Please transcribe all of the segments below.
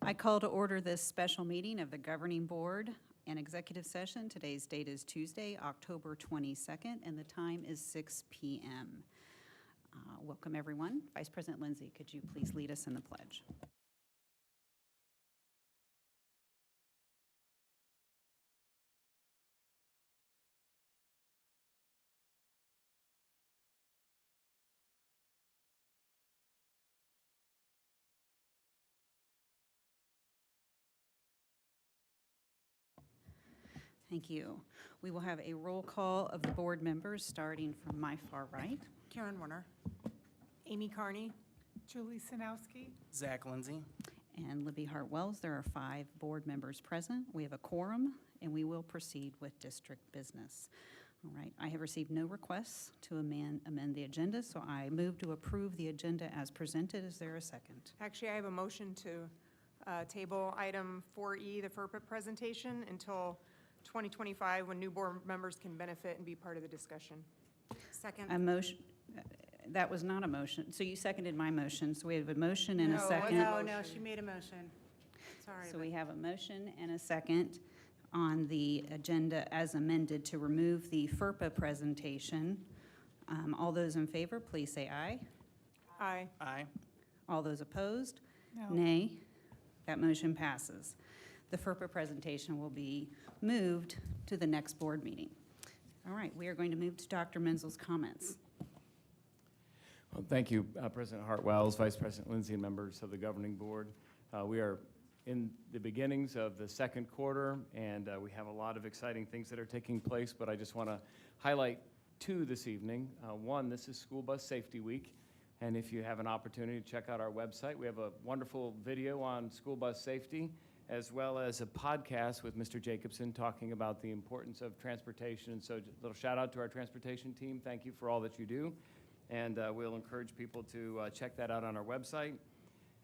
I call to order this special meeting of the Governing Board and Executive Session. Today's date is Tuesday, October 22nd, and the time is 6 p.m. Welcome, everyone. Vice President Lindsay, could you please lead us in the pledge? Thank you. We will have a roll call of the board members, starting from my far right. Karen Warner. Amy Carney. Julie Sinowski. Zach Lindsay. And Libby Hart-Wells. There are 5 board members present. We have a quorum, and we will proceed with district business. All right, I have received no requests to amend the agenda, so I move to approve the agenda as presented. Is there a second? Actually, I have a motion to table item 4E, the FERPA presentation, until 2025, when new board members can benefit and be part of the discussion. Second. A motion, that was not a motion. So you seconded my motion, so we have a motion and a No, second. No, she made a motion. Sorry. So we have a motion and a second on the agenda as amended to remove the FERPA presentation. All those in favor, please say aye. Aye. Aye. All those opposed? No. Nay. That motion passes. The FERPA presentation will be moved to the next board meeting. All right, we are going to move to Dr. Menzel's comments. Well, thank you, President Hart-Wells, Vice President Lindsay, and members of the Governing Board. We are in the beginnings of the second quarter, and we have a lot of exciting things that are taking place, but I just want to highlight 2 this evening. One, this is School Bus Safety Week, and if you have an opportunity to check out our website, we have a wonderful video on school bus safety, as well as a podcast with Mr. Jacobson talking about the importance of transportation. And so a little shout out to our transportation team. Thank you for all that you do. And we'll encourage people to check that out on our website.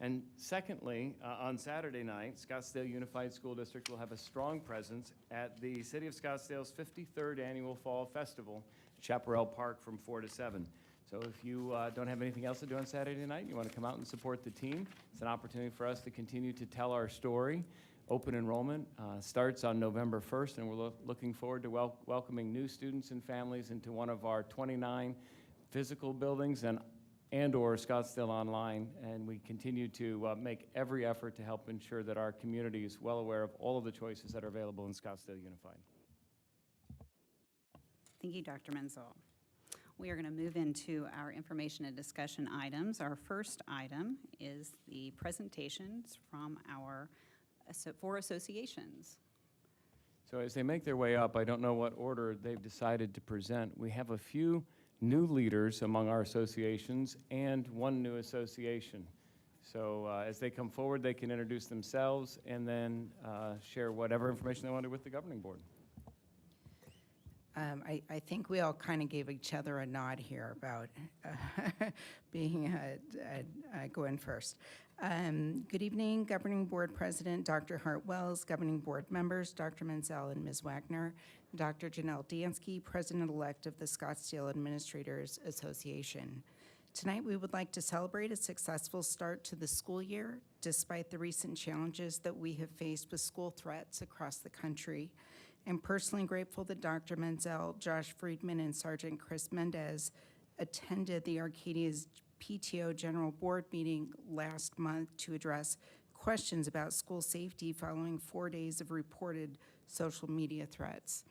And secondly, on Saturday night, Scottsdale Unified School District will have a strong presence at the City of Scottsdale's 53rd Annual Fall Festival at Chaparral Park from 4 to 7. So if you don't have anything else to do on Saturday night, you want to come out and support the team, it's an opportunity for us to continue to tell our story. Open enrollment starts on November 1st, and we're looking forward to welcoming new students and families into one of our 29 physical buildings and or Scottsdale Online, and we continue to make every effort to help ensure that our community is well aware of all of the choices that are available in Scottsdale Unified. Thank you, Dr. Menzel. We are going to move into our information and discussion items. Our first item is the presentations from our 4 associations. So as they make their way up, I don't know what order they've decided to present. We have a few new leaders among our associations and 1 new association. So as they come forward, they can introduce themselves and then share whatever information they wanted with the governing board. I think we all kind of gave each other a nod here about being going first. Good evening, Governing Board President Dr. Hart-Wells, Governing Board members Dr. Menzel and Ms. Wagner, Dr. Janelle Dansky, President-elect of the Scottsdale Administrators Association. Tonight, we would like to celebrate a successful start to the school year, despite the recent challenges that we have faced with school threats across the country. I'm personally grateful that Dr. Menzel, Josh Friedman, and Sergeant Chris Mendez attended the Arcadia's PTO General Board meeting last month to address questions about school safety following 4 days of reported social media threats.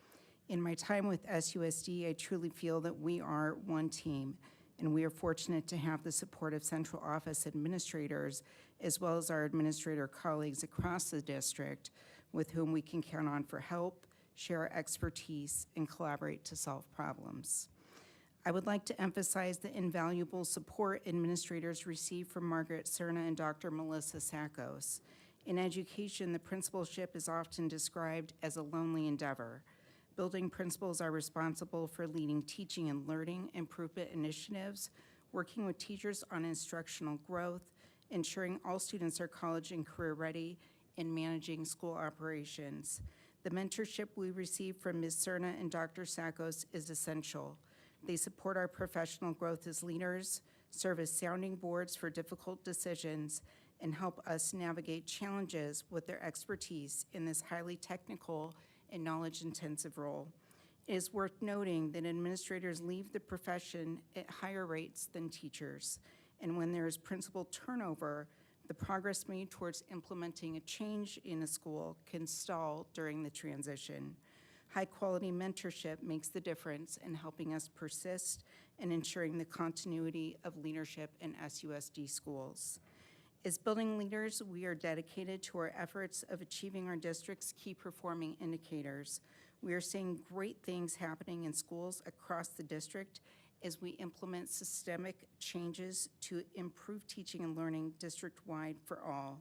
In my time with SUSD, I truly feel that we are one team, and we are fortunate to have the support of central office administrators, as well as our administrator colleagues across the district, with whom we can count on for help, share our expertise, and collaborate to solve problems. I would like to emphasize the invaluable support administrators receive from Margaret Cerna and Dr. Melissa Sakos. In education, the principalship is often described as a lonely endeavor. Building principals are responsible for leading teaching and learning improvement initiatives, working with teachers on instructional growth, ensuring all students are college and career ready, and managing school operations. The mentorship we receive from Ms. Cerna and Dr. Sakos is essential. They support our professional growth as leaders, serve as sounding boards for difficult decisions, and help us navigate challenges with their expertise in this highly technical and knowledge-intensive role. It is worth noting that administrators leave the profession at higher rates than teachers, and when there is principal turnover, the progress made towards implementing a change in a school can stall during the transition. High-quality mentorship makes the difference in helping us persist and ensuring the continuity of leadership in SUSD schools. As building leaders, we are dedicated to our efforts of achieving our district's key performing indicators. We are seeing great things happening in schools across the district as we implement systemic changes to improve teaching and learning district-wide for all.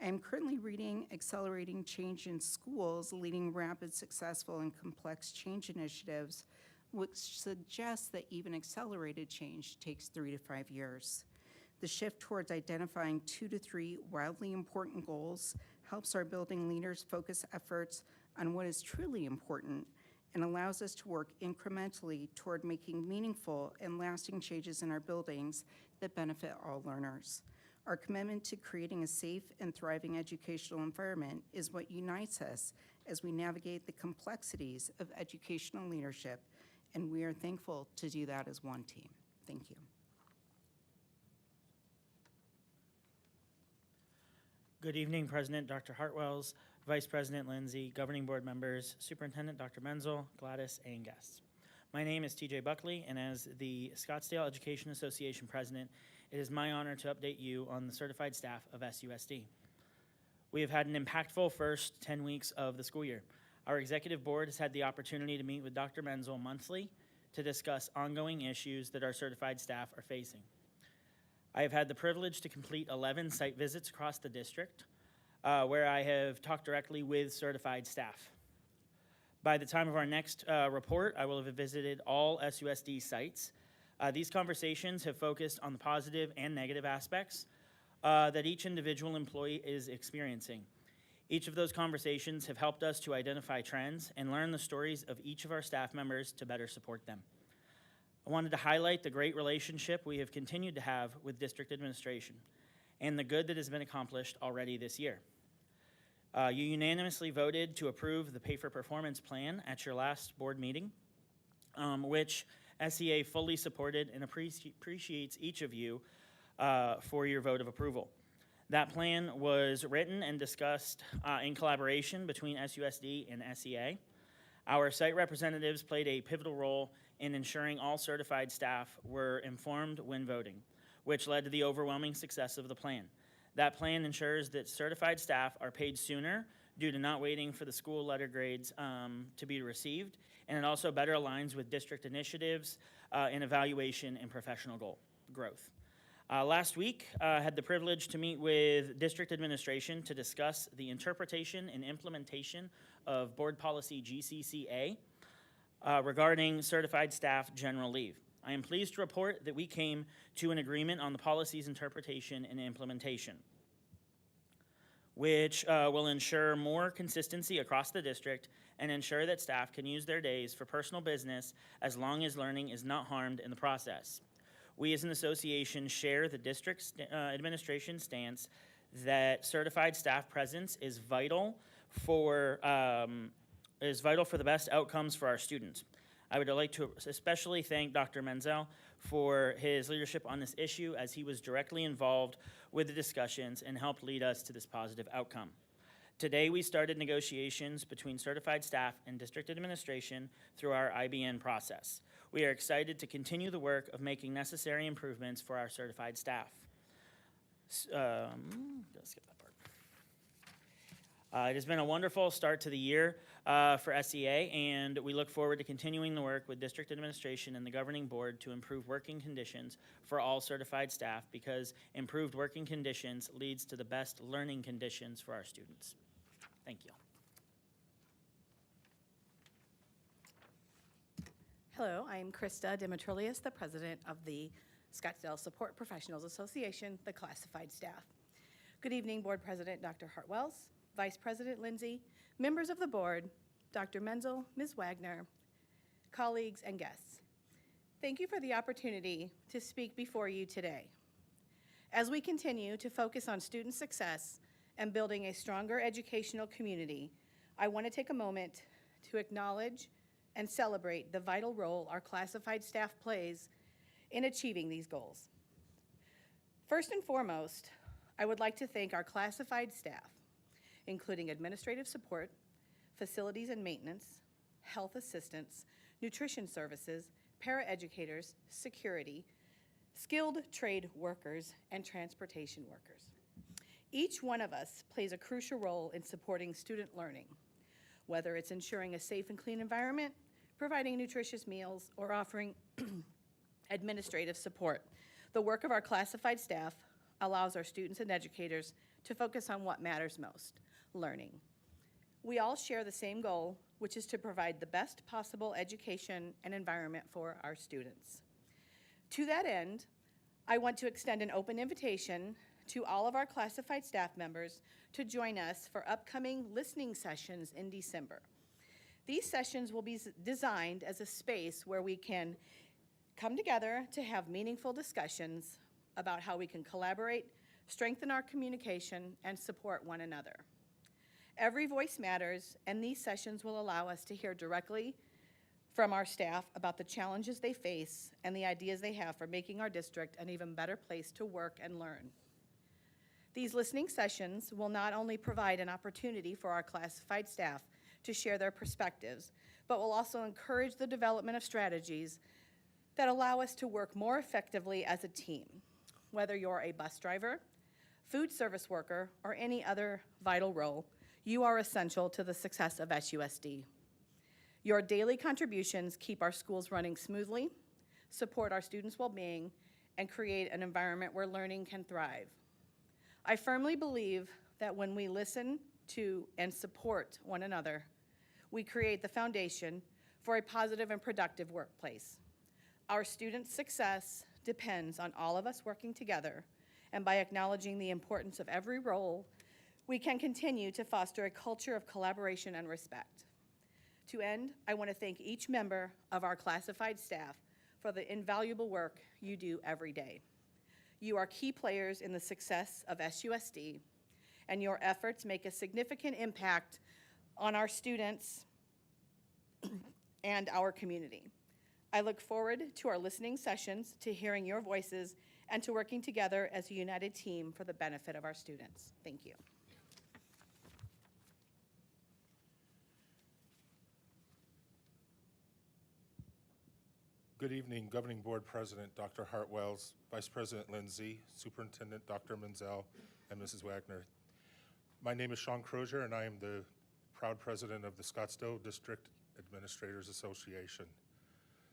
I am currently reading Accelerating Change in Schools, Leading Rapid, Successful, and Complex Change Initiatives, which suggests that even accelerated change takes 3 to 5 years. The shift towards identifying 2 to 3 wildly important goals helps our building leaders focus efforts on what is truly important and allows us to work incrementally toward making meaningful and lasting changes in our buildings that benefit all learners. Our commitment to creating a safe and thriving educational environment is what unites us as we navigate the complexities of educational leadership, and we are thankful to do that as one team. Thank you. Good evening, President Dr. Hartwells, Vice President Lindsay, Governing Board members, Superintendent Dr. Menzel, Gladys, and guests. My name is TJ Buckley, and as the Scottsdale Education Association President, it is my honor to update you on the certified staff of SUSD. We have had an impactful first 10 weeks of the school year. Our executive board has had the opportunity to meet with Dr. Menzel monthly to discuss ongoing issues that our certified staff are facing. I have had the privilege to complete 11 site visits across the district, where I have talked directly with certified staff. By the time of our next report, I will have visited all SUSD sites. These conversations have focused on the positive and negative aspects that each individual employee is experiencing. Each of those conversations have helped us to identify trends and learn the stories of each of our staff members to better support them. I wanted to highlight the great relationship we have continued to have with district administration and the good that has been accomplished already this year. You unanimously voted to approve the Pay for Performance plan at your last board meeting, which SEA fully supported and appreciates each of you for your vote of approval. That plan was written and discussed in collaboration between SUSD and SEA. Our site representatives played a pivotal role in ensuring all certified staff were informed when voting, which led to the overwhelming success of the plan. That plan ensures that certified staff are paid sooner due to not waiting for the school letter grades to be received, and it also better aligns with district initiatives in evaluation and professional growth. Last week, I had the privilege to meet with district administration to discuss the interpretation and implementation of board policy GCCA regarding certified staff general leave. I am pleased to report that we came to an agreement on the policy's interpretation and implementation, which will ensure more consistency across the district and ensure that staff can use their days for personal business as long as learning is not harmed in the process. We as an association share the district's administration stance that certified staff presence is vital for the best outcomes for our students. I would like to especially thank Dr. Menzel for his leadership on this issue, as he was directly involved with the discussions and helped lead us to this positive outcome. Today, we started negotiations between certified staff and district administration through our IBN process. We are excited to continue the work of making necessary improvements for our certified staff. Let's skip that part. It has been a wonderful start to the year for SEA, and we look forward to continuing the work with district administration and the governing board to improve working conditions for all certified staff, because improved working conditions leads to the best learning conditions for our students. Thank you. Hello, I'm Krista Dimitrilis, the president of the Scottsdale Support Professionals Association, the classified staff. Good evening, Board President Dr. Hartwells, Vice President Lindsay, members of the board, Dr. Menzel, Ms. Wagner, colleagues, and guests. Thank you for the opportunity to speak before you today. As we continue to focus on student success and building a stronger educational community, I want to take a moment to acknowledge and celebrate the vital role our classified staff plays in achieving these goals. First and foremost, I would like to thank our classified staff, including administrative support, facilities and maintenance, health assistants, nutrition services, paraeducators, security, skilled trade workers, and transportation workers. Each one of us plays a crucial role in supporting student learning, whether it's ensuring a safe and clean environment, providing nutritious meals, or offering administrative support. The work of our classified staff allows our students and educators to focus on what matters most, learning. We all share the same goal, which is to provide the best possible education and environment for our students. To that end, I want to extend an open invitation to all of our classified staff members to join us for upcoming listening sessions in December. These sessions will be designed as a space where we can come together to have meaningful discussions about how we can collaborate, strengthen our communication, and support one another. Every voice matters, and these sessions will allow us to hear directly from our staff about the challenges they face and the ideas they have for making our district an even better place to work and learn. These listening sessions will not only provide an opportunity for our classified staff to share their perspectives, but will also encourage the development of strategies that allow us to work more effectively as a team. Whether you're a bus driver, food service worker, or any other vital role, you are essential to the success of SUSD. Your daily contributions keep our schools running smoothly, support our students' well-being, and create an environment where learning can thrive. I firmly believe that when we listen to and support one another, we create the foundation for a positive and productive workplace. Our students' success depends on all of us working together, and by acknowledging the importance of every role, we can continue to foster a culture of collaboration and respect. To end, I want to thank each member of our classified staff for the invaluable work you do every day. You are key players in the success of SUSD, and your efforts make a significant impact on our students and our community. I look forward to our listening sessions, to hearing your voices, and to working together as a united team for the benefit of our students. Thank you. Good evening, Governing Board President Dr. Hartwells, Vice President Lindsay, Superintendent Dr. Menzel, and Mrs. Wagner. My name is Sean Crozier, and I am the proud president of the Scottsdale District Administrators Association.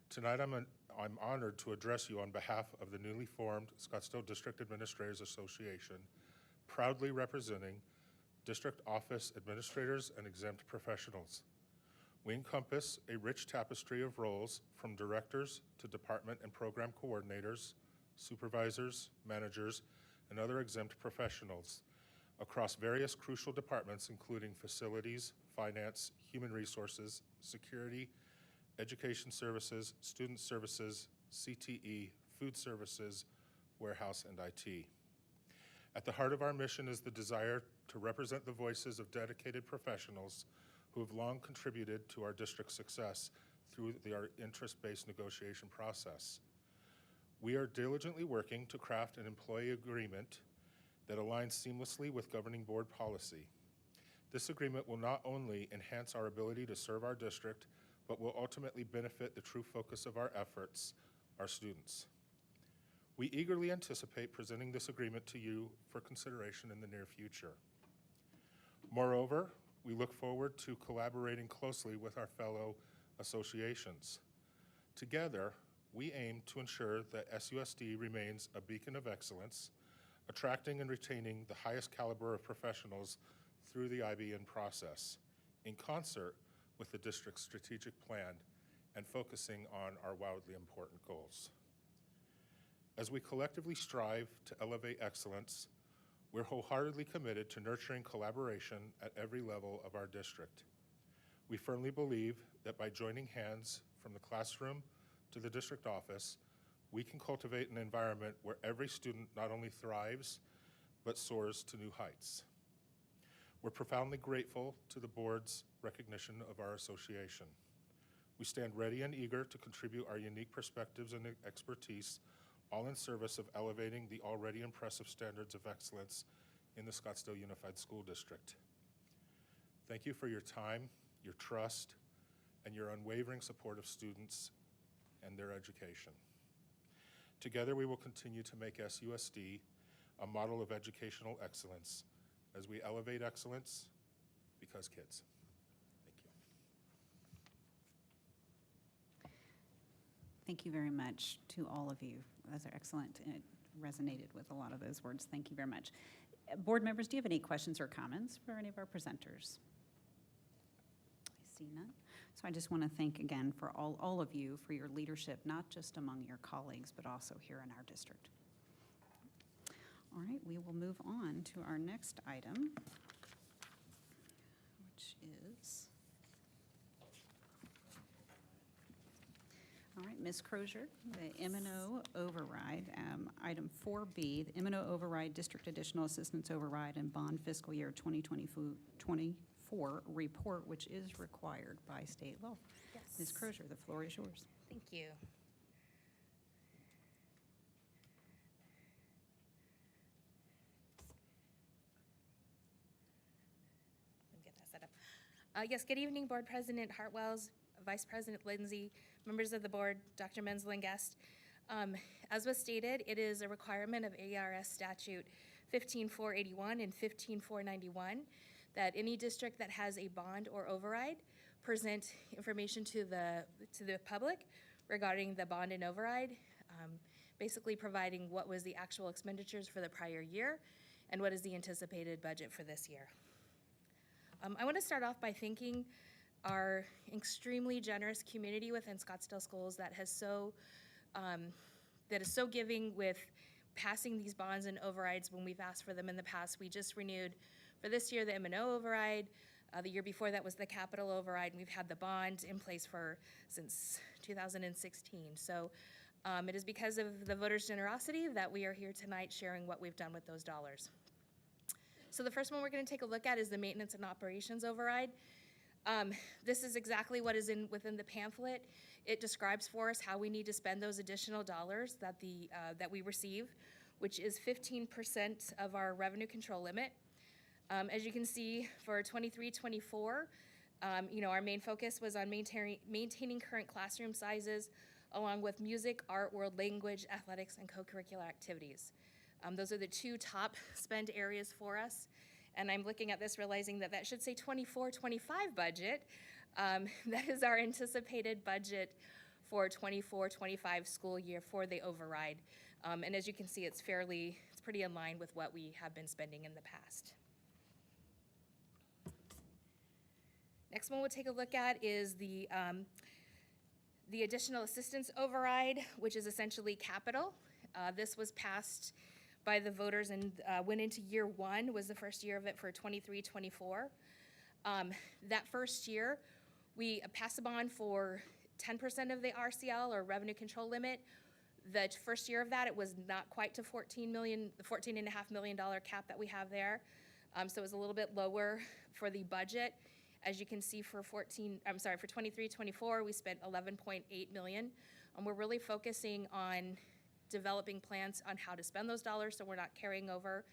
Tonight, I'm honored to address you on behalf of the newly formed Scottsdale District Administrators Association, proudly representing district office administrators and exempt professionals. We encompass a rich tapestry of roles from directors to department and program coordinators, supervisors, managers, and other exempt professionals across various crucial departments, including facilities, finance, human resources, security, education services, student services, CTE, food services, warehouse, and IT. At the heart of our mission is the desire to represent the voices of dedicated professionals who have long contributed to our district's success through our interest-based negotiation process. We are diligently working to craft an employee agreement that aligns seamlessly with governing board policy. This agreement will not only enhance our ability to serve our district, but will ultimately benefit the true focus of our efforts, our students. We eagerly anticipate presenting this agreement to you for consideration in the near future. Moreover, we look forward to collaborating closely with our fellow associations. Together, we aim to ensure that SUSD remains a beacon of excellence, attracting and retaining the highest caliber of professionals through the IBN process, in concert with the district's strategic plan and focusing on our wildly important goals. As we collectively strive to elevate excellence, we're wholeheartedly committed to nurturing collaboration at every level of our district. We firmly believe that by joining hands from the classroom to the district office, we can cultivate an environment where every student not only thrives, but soars to new heights. We're profoundly grateful to the board's recognition of our association. We stand ready and eager to contribute our unique perspectives and expertise, all in service of elevating the already impressive standards of excellence in the Scottsdale Unified School District. Thank you for your time, your trust, and your unwavering support of students and their education. Together, we will continue to make SUSD a model of educational excellence as we elevate excellence because kids. Thank you. Thank you very much to all of you. Those are excellent, and it resonated with a lot of those words. Thank you very much. Board members, do you have any questions or comments for any of our presenters? I see none. So I just want to thank again for all of you for your leadership, not just among your colleagues, but also here in our district. All right, we will move on to our next item, which is, all right, Ms. Crozier, the M&O override, item 4B, the M&O override, district additional assistance override and bond fiscal year 2024 report, which is required by state law. Yes. Ms. Crozier, the floor is yours. Thank you. Let me get that set up. Yes, good evening, Board President Hartwells, Vice President Lindsay, members of the board, Dr. Menzel and guest. As was stated, it is a requirement of ARS statute 15481 and 15491 that any district that has a bond or override present information to the public regarding the bond and override, basically providing what was the actual expenditures for the prior year and what is the anticipated budget for this year. I want to start off by thanking our extremely generous community within Scottsdale Schools that is so giving with passing these bonds and overrides when we've asked for them in the past. We just renewed for this year the M&O override. The year before that was the capital override, and we've had the bond in place since 2016. So it is because of the voters' generosity that we are here tonight sharing what we've done with those dollars. So the first one we're going to take a look at is the maintenance and operations override. This is exactly what is within the pamphlet. It describes for us how we need to spend those additional dollars that we receive, which is 15% of our revenue control limit. As you can see, for 23-24, our main focus was on maintaining current classroom sizes, along with music, art, world language, athletics, and co-curricular activities. Those are the two top spend areas for us. And I'm looking at this realizing that should say 24-25 budget. That is our anticipated budget for 24-25 school year for the override. And as you can see, it's pretty in line with what we have been spending in the past. Next one we'll take a look at is the additional assistance override, which is essentially capital. This was passed by the voters and went into year one, was the first year of it for 23-24. That first year, we passed a bond for 10% of the RCL, or revenue control limit. The first year of that, it was not quite to the $14.5 million cap that we have there. So it was a little bit lower for the budget. As you can see, for 23-24, we spent $11.8 million. We're really focusing on developing plans on how to spend those dollars, so we're not carrying over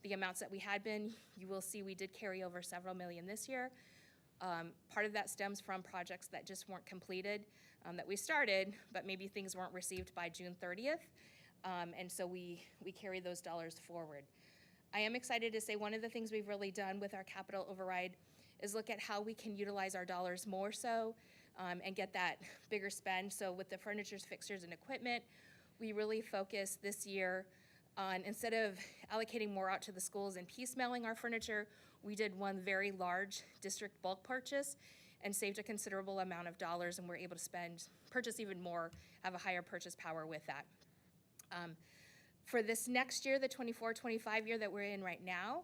the amounts that we had been. You will see we did carry over several million this year. Part of that stems from projects that just weren't completed, that we started, but maybe things weren't received by June 30th. And so we carry those dollars forward. I am excited to say one of the things we've really done with our capital override is look at how we can utilize our dollars more so and get that bigger spend. So with the furnitures, fixtures, and equipment, we really focused this year on, instead of allocating more out to the schools and piecemealing our furniture, we did one very large district bulk purchase and saved a considerable amount of dollars, and we're able to purchase even more, have a higher purchase power with that. For this next year, the 24-25 year that we're in right now,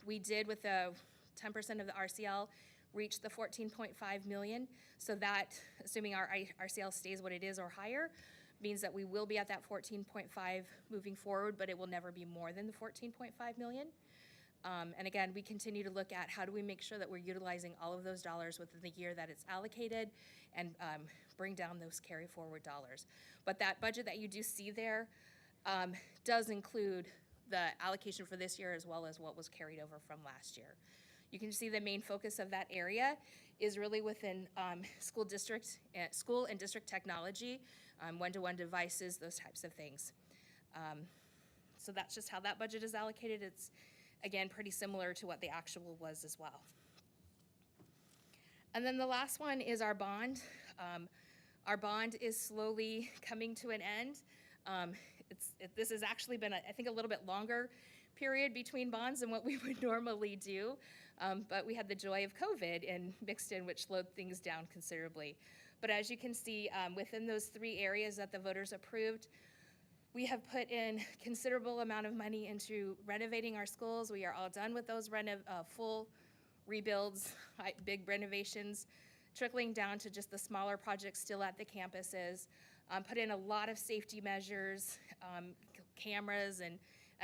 we did, with the 10% of the RCL, reach the $14.5 million. So that, assuming our RCL stays what it is or higher, means that we will be at that 14.5 moving forward, but it will never be more than the 14.5 million. And again, we continue to look at how do we make sure that we're utilizing all of those dollars within the year that it's allocated and bring down those carry forward dollars. But that budget that you do see there does include the allocation for this year as well as what was carried over from last year. You can see the main focus of that area is really within school and district technology, one-to-one devices, those types of things. So that's just how that budget is allocated. It's, again, pretty similar to what the actual was as well. And then the last one is our bond. Our bond is slowly coming to an end. This has actually been, I think, a little bit longer period between bonds than what we would normally do. But we had the joy of COVID and mixed in, which slowed things down considerably. But as you can see, within those 3 areas that the voters approved, we have put in considerable amount of money into renovating our schools. We are all done with those full rebuilds, big renovations, trickling down to just the smaller projects still at the campuses. Put in a lot of safety measures, cameras and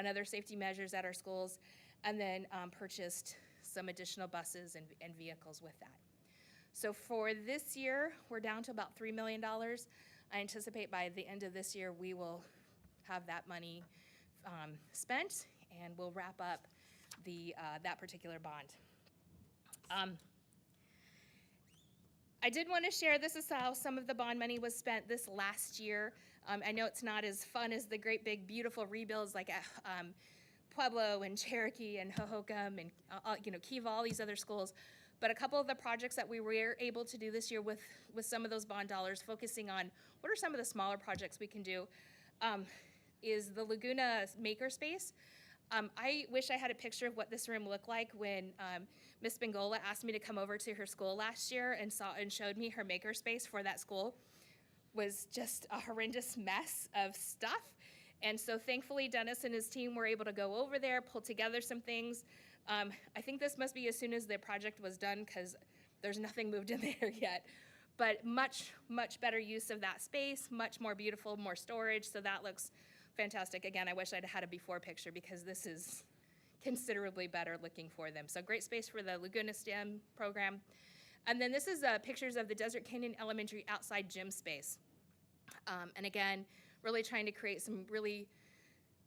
other safety measures at our schools, and then purchased some additional buses and vehicles with that. So for this year, we're down to about $3 million. I anticipate by the end of this year, we will have that money spent, and we'll wrap up that particular bond. I did want to share, this is how some of the bond money was spent this last year. I know it's not as fun as the great big beautiful rebuilds like at Pueblo and Cherokee and Hohokam and Kiva, all these other schools. But a couple of the projects that we were able to do this year with some of those bond dollars, focusing on what are some of the smaller projects we can do, is the Laguna Makerspace. I wish I had a picture of what this room looked like when Miss Bengola asked me to come over to her school last year and showed me her makerspace for that school. Was just a horrendous mess of stuff. And so thankfully, Dennis and his team were able to go over there, pull together some things. I think this must be as soon as the project was done, because there's nothing moved in there yet. But much, much better use of that space, much more beautiful, more storage, so that looks fantastic. Again, I wish I'd had a before picture, because this is considerably better looking for them. So great space for the Laguna STEM program. And then this is pictures of the Desert Canyon Elementary outside gym space. And again, really trying to create some really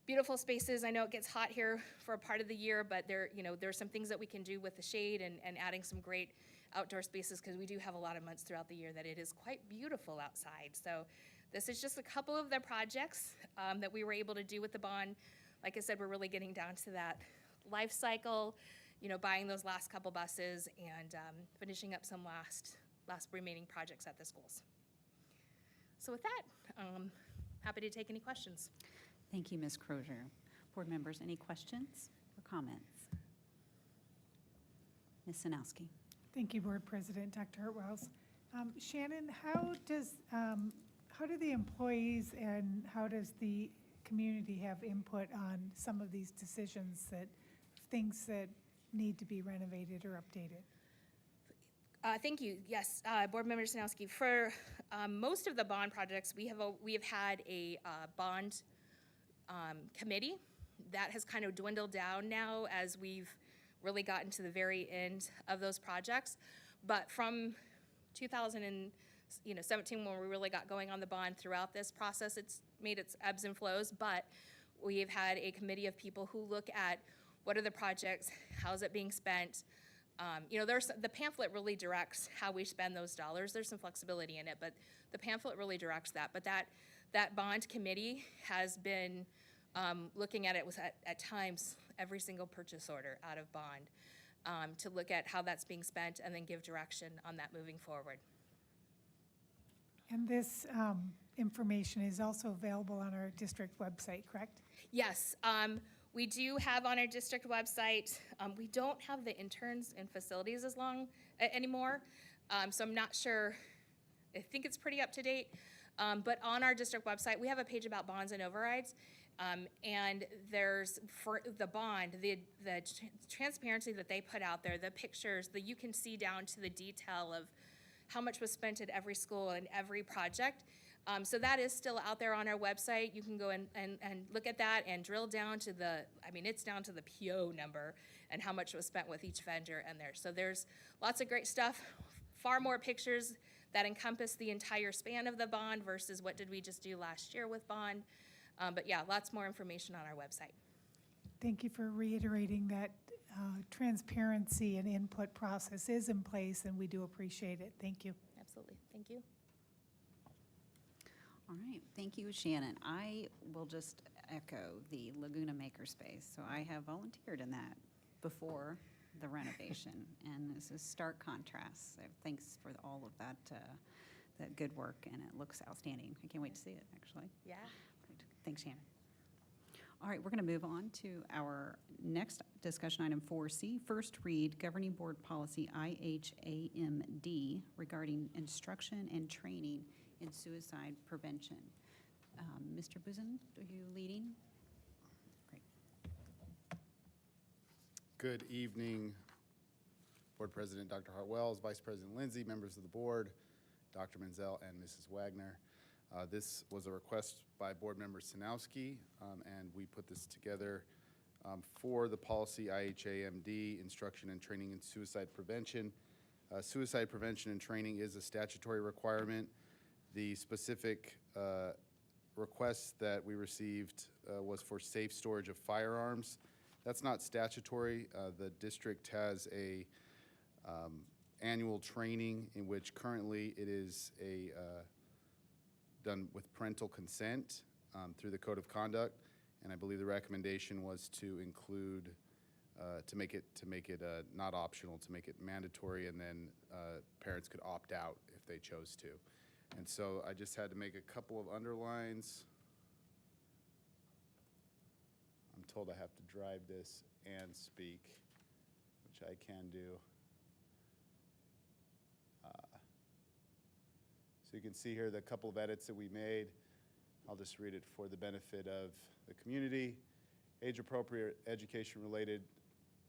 beautiful spaces. I know it gets hot here for a part of the year, but there's some things that we can do with the shade and adding some great outdoor spaces, because we do have a lot of months throughout the year that it is quite beautiful outside. So this is just a couple of the projects that we were able to do with the bond. Like I said, we're really getting down to that life cycle, buying those last couple buses and finishing up some last remaining projects at the schools. So with that, happy to take any questions. Thank you, Ms. Crozier. Board members, any questions or comments? Ms. Sanowski. Thank you, Board President Dr. Hartwells. Shannon, how do the employees and how does the community have input on some of these decisions, things that need to be renovated or updated? Thank you. Yes, Board Member Sanowski. For most of the bond projects, we have had a bond committee that has kind of dwindled down now as we've really gotten to the very end of those projects. But from 2017, when we really got going on the bond, throughout this process, it's made its ebbs and flows. But we've had a committee of people who look at what are the projects, how's it being spent. The pamphlet really directs how we spend those dollars. There's some flexibility in it, but the pamphlet really directs that. But that bond committee has been looking at it at times every single purchase order out of bond to look at how that's being spent and then give direction on that moving forward. And this information is also available on our district website, correct? Yes. We do have on our district website, we don't have the interns and facilities as long anymore, so I'm not sure. I think it's pretty up to date, but on our district website, we have a page about bonds and overrides, and there's, for the bond, the transparency that they put out there, the pictures, you can see down to the detail of how much was spent at every school and every project. So that is still out there on our website. You can go and look at that and drill down to it's down to the PO number and how much was spent with each vendor in there. So there's lots of great stuff, far more pictures that encompass the entire span of the bond versus what did we just do last year with bond. But yeah, lots more information on our website. Thank you for reiterating that transparency and input process is in place, and we do appreciate it. Thank you. Absolutely. Thank you. All right, thank you, Shannon. I will just echo the Laguna Makerspace. So I have volunteered in that before the renovation, and this is stark contrast. So thanks for all of that, that good work, and it looks outstanding. I can't wait to see it, actually. Yeah. Great. Thanks, Shannon. All right, we're going to move on to our next discussion item 4C, first read governing board policy IHAMD regarding instruction and training in suicide prevention. Mr. Buzin, are you leading? Great. Good evening, Board President Dr. Hartwells, Vice President Lindsay, members of the board, Dr. Menzel, and Mrs. Wagner. This was a request by Board Member Sinowski, and we put this together for the policy IHAMD, Instruction and Training in Suicide Prevention. Suicide prevention and training is a statutory requirement. The specific request that we received was for safe storage of firearms. That's not statutory. The district has a annual training in which currently it is done with parental consent through the Code of Conduct, and I believe the recommendation was to include, to make it not optional, to make it mandatory, and then parents could opt out if they chose to. And so I just had to make a couple of underlines. I'm told I have to drive this and speak, which I can do. So you can see here the couple of edits that we made. I'll just read it for the benefit of the community. Age-appropriate education related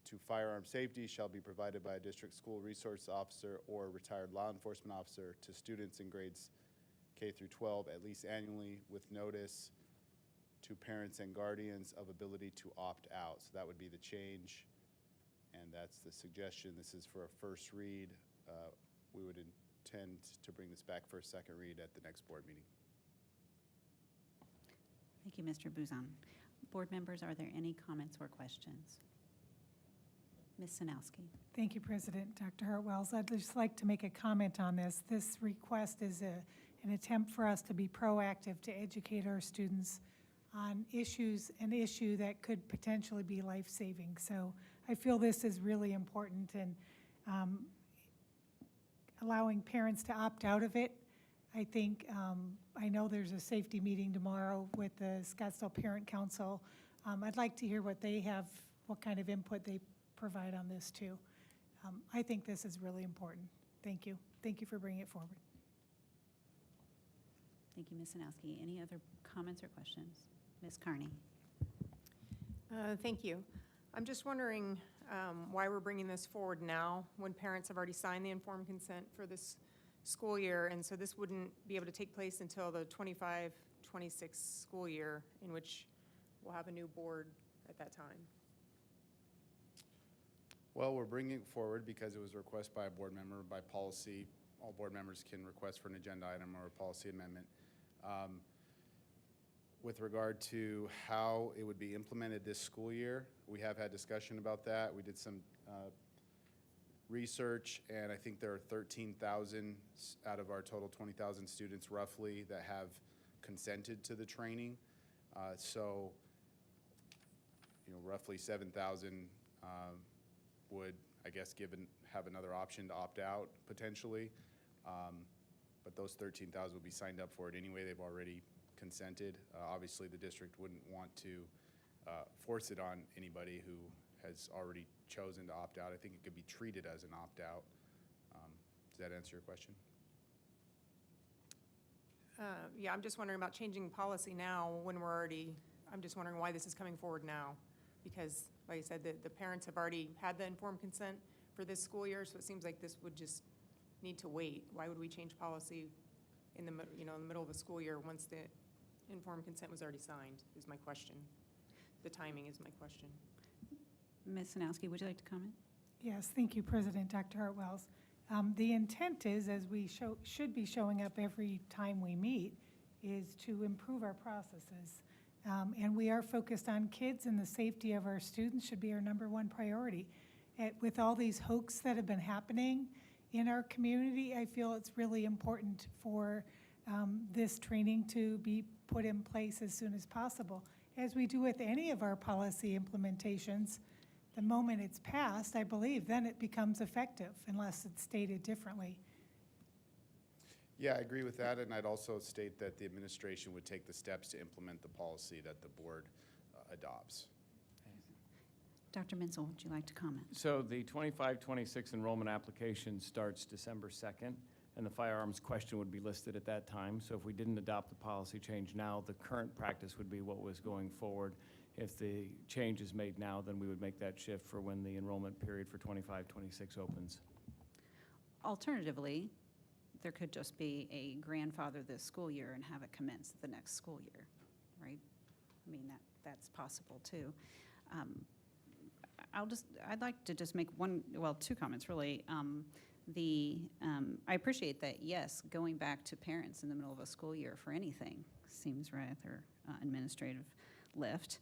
to firearm safety shall be provided by a district school resource officer or retired law enforcement officer to students in grades K through 12 at least annually, with notice to parents and guardians of ability to opt out. So that would be the change, and that's the suggestion. This is for a first read. We would intend to bring this back for a second read at the next board meeting. Thank you, Mr. Buzan. Board members, are there any comments or questions? Ms. Sinowski. Thank you, President. Dr. Hartwells, I'd just like to make a comment on this. This request is an attempt for us to be proactive to educate our students on an issue that could potentially be life-saving. So I feel this is really important, and allowing parents to opt out of it. I think, I know there's a safety meeting tomorrow with the Scottsdale Parent Council. I'd like to hear what they have, what kind of input they provide on this too. I think this is really important. Thank you. Thank you for bringing it forward. Thank you, Ms. Sinowski. Any other comments or questions? Ms. Carney. Thank you. I'm just wondering why we're bringing this forward now when parents have already signed the informed consent for this school year, and so this wouldn't be able to take place until the 25-26 school year, in which we'll have a new board at that time. Well, we're bringing it forward because it was a request by a board member. By policy, all board members can request for an agenda item or a policy amendment. With regard to how it would be implemented this school year, we have had discussion about that. We did some research, and I think there are 13,000 out of our total 20,000 students roughly that have consented to the training. So, roughly 7,000 would, I guess, have another option to opt out potentially. But those 13,000 would be signed up for it anyway. They've already consented. Obviously, the district wouldn't want to force it on anybody who has already chosen to opt out. I think it could be treated as an opt-out. Does that answer your question? Yeah, I'm just wondering about changing policy now when we're already, I'm just wondering why this is coming forward now. Because, like I said, the parents have already had the informed consent for this school year, so it seems like this would just need to wait. Why would we change policy in the, in the middle of a school year once the informed consent was already signed, is my question. The timing is my question. Ms. Sanowski, would you like to comment? Yes, thank you, President Dr. Hartwells. The intent is, as we should be showing up every time we meet, is to improve our processes. And we are focused on kids, and the safety of our students should be our number one priority. With all these hoax that have been happening in our community, I feel it's really important for this training to be put in place as soon as possible. As we do with any of our policy implementations, the moment it's passed, I believe, then it becomes effective unless it's stated differently. Yeah, I agree with that, and I'd also state that the administration would take the steps to implement the policy that the board adopts. Dr. Menzel, would you like to comment? So the 25-26 enrollment application starts December 2nd, and the firearms question would be listed at that time. So if we didn't adopt the policy change now, the current practice would be what was going forward. If the change is made now, then we would make that shift for when the enrollment period for 25-26 opens. Alternatively, there could just be a grandfather this school year and have it commence the next school year, right? I mean, that's possible too. I'd like to just make two comments really. I appreciate that, yes, going back to parents in the middle of a school year for anything seems rather administrative lift.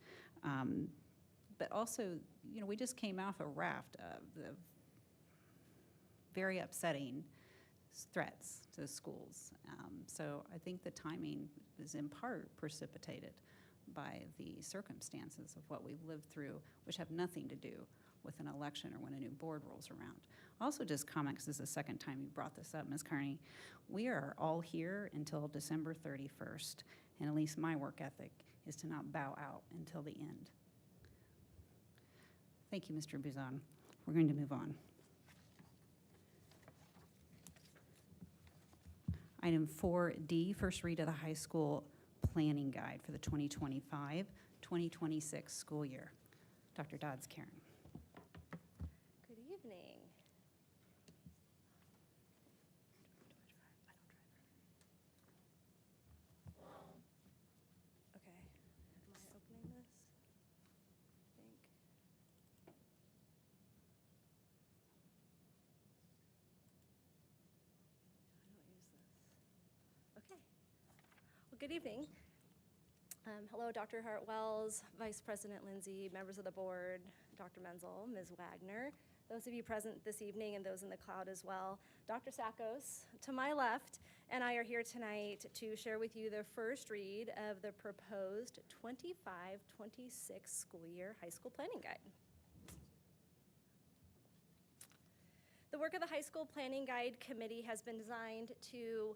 But also, we just came off a raft of the very upsetting threats to schools. So I think the timing is in part precipitated by the circumstances of what we've lived through, which have nothing to do with an election or when a new board rolls around. Also just comment, because this is the second time you brought this up, Ms. Carney, we are all here until December 31st, and at least my work ethic is to not bow out until the end. Thank you, Mr. Buzon. We're going to move on. Item 4D, first read of the high school planning guide for the 2025-2026 school year. Dr. Dodds, Karen. Good evening. Okay, am I opening this? I think. I don't use this. Okay. Well, good evening. Hello, Dr. Hartwells, Vice President Lindsay, members of the board, Dr. Menzel, Ms. Wagner, those of you present this evening and those in the crowd as well. Dr. Sakos, to my left, and I are here tonight to share with you the first read of the proposed 25-26 school year high school planning guide. The work of the High School Planning Guide Committee has been designed to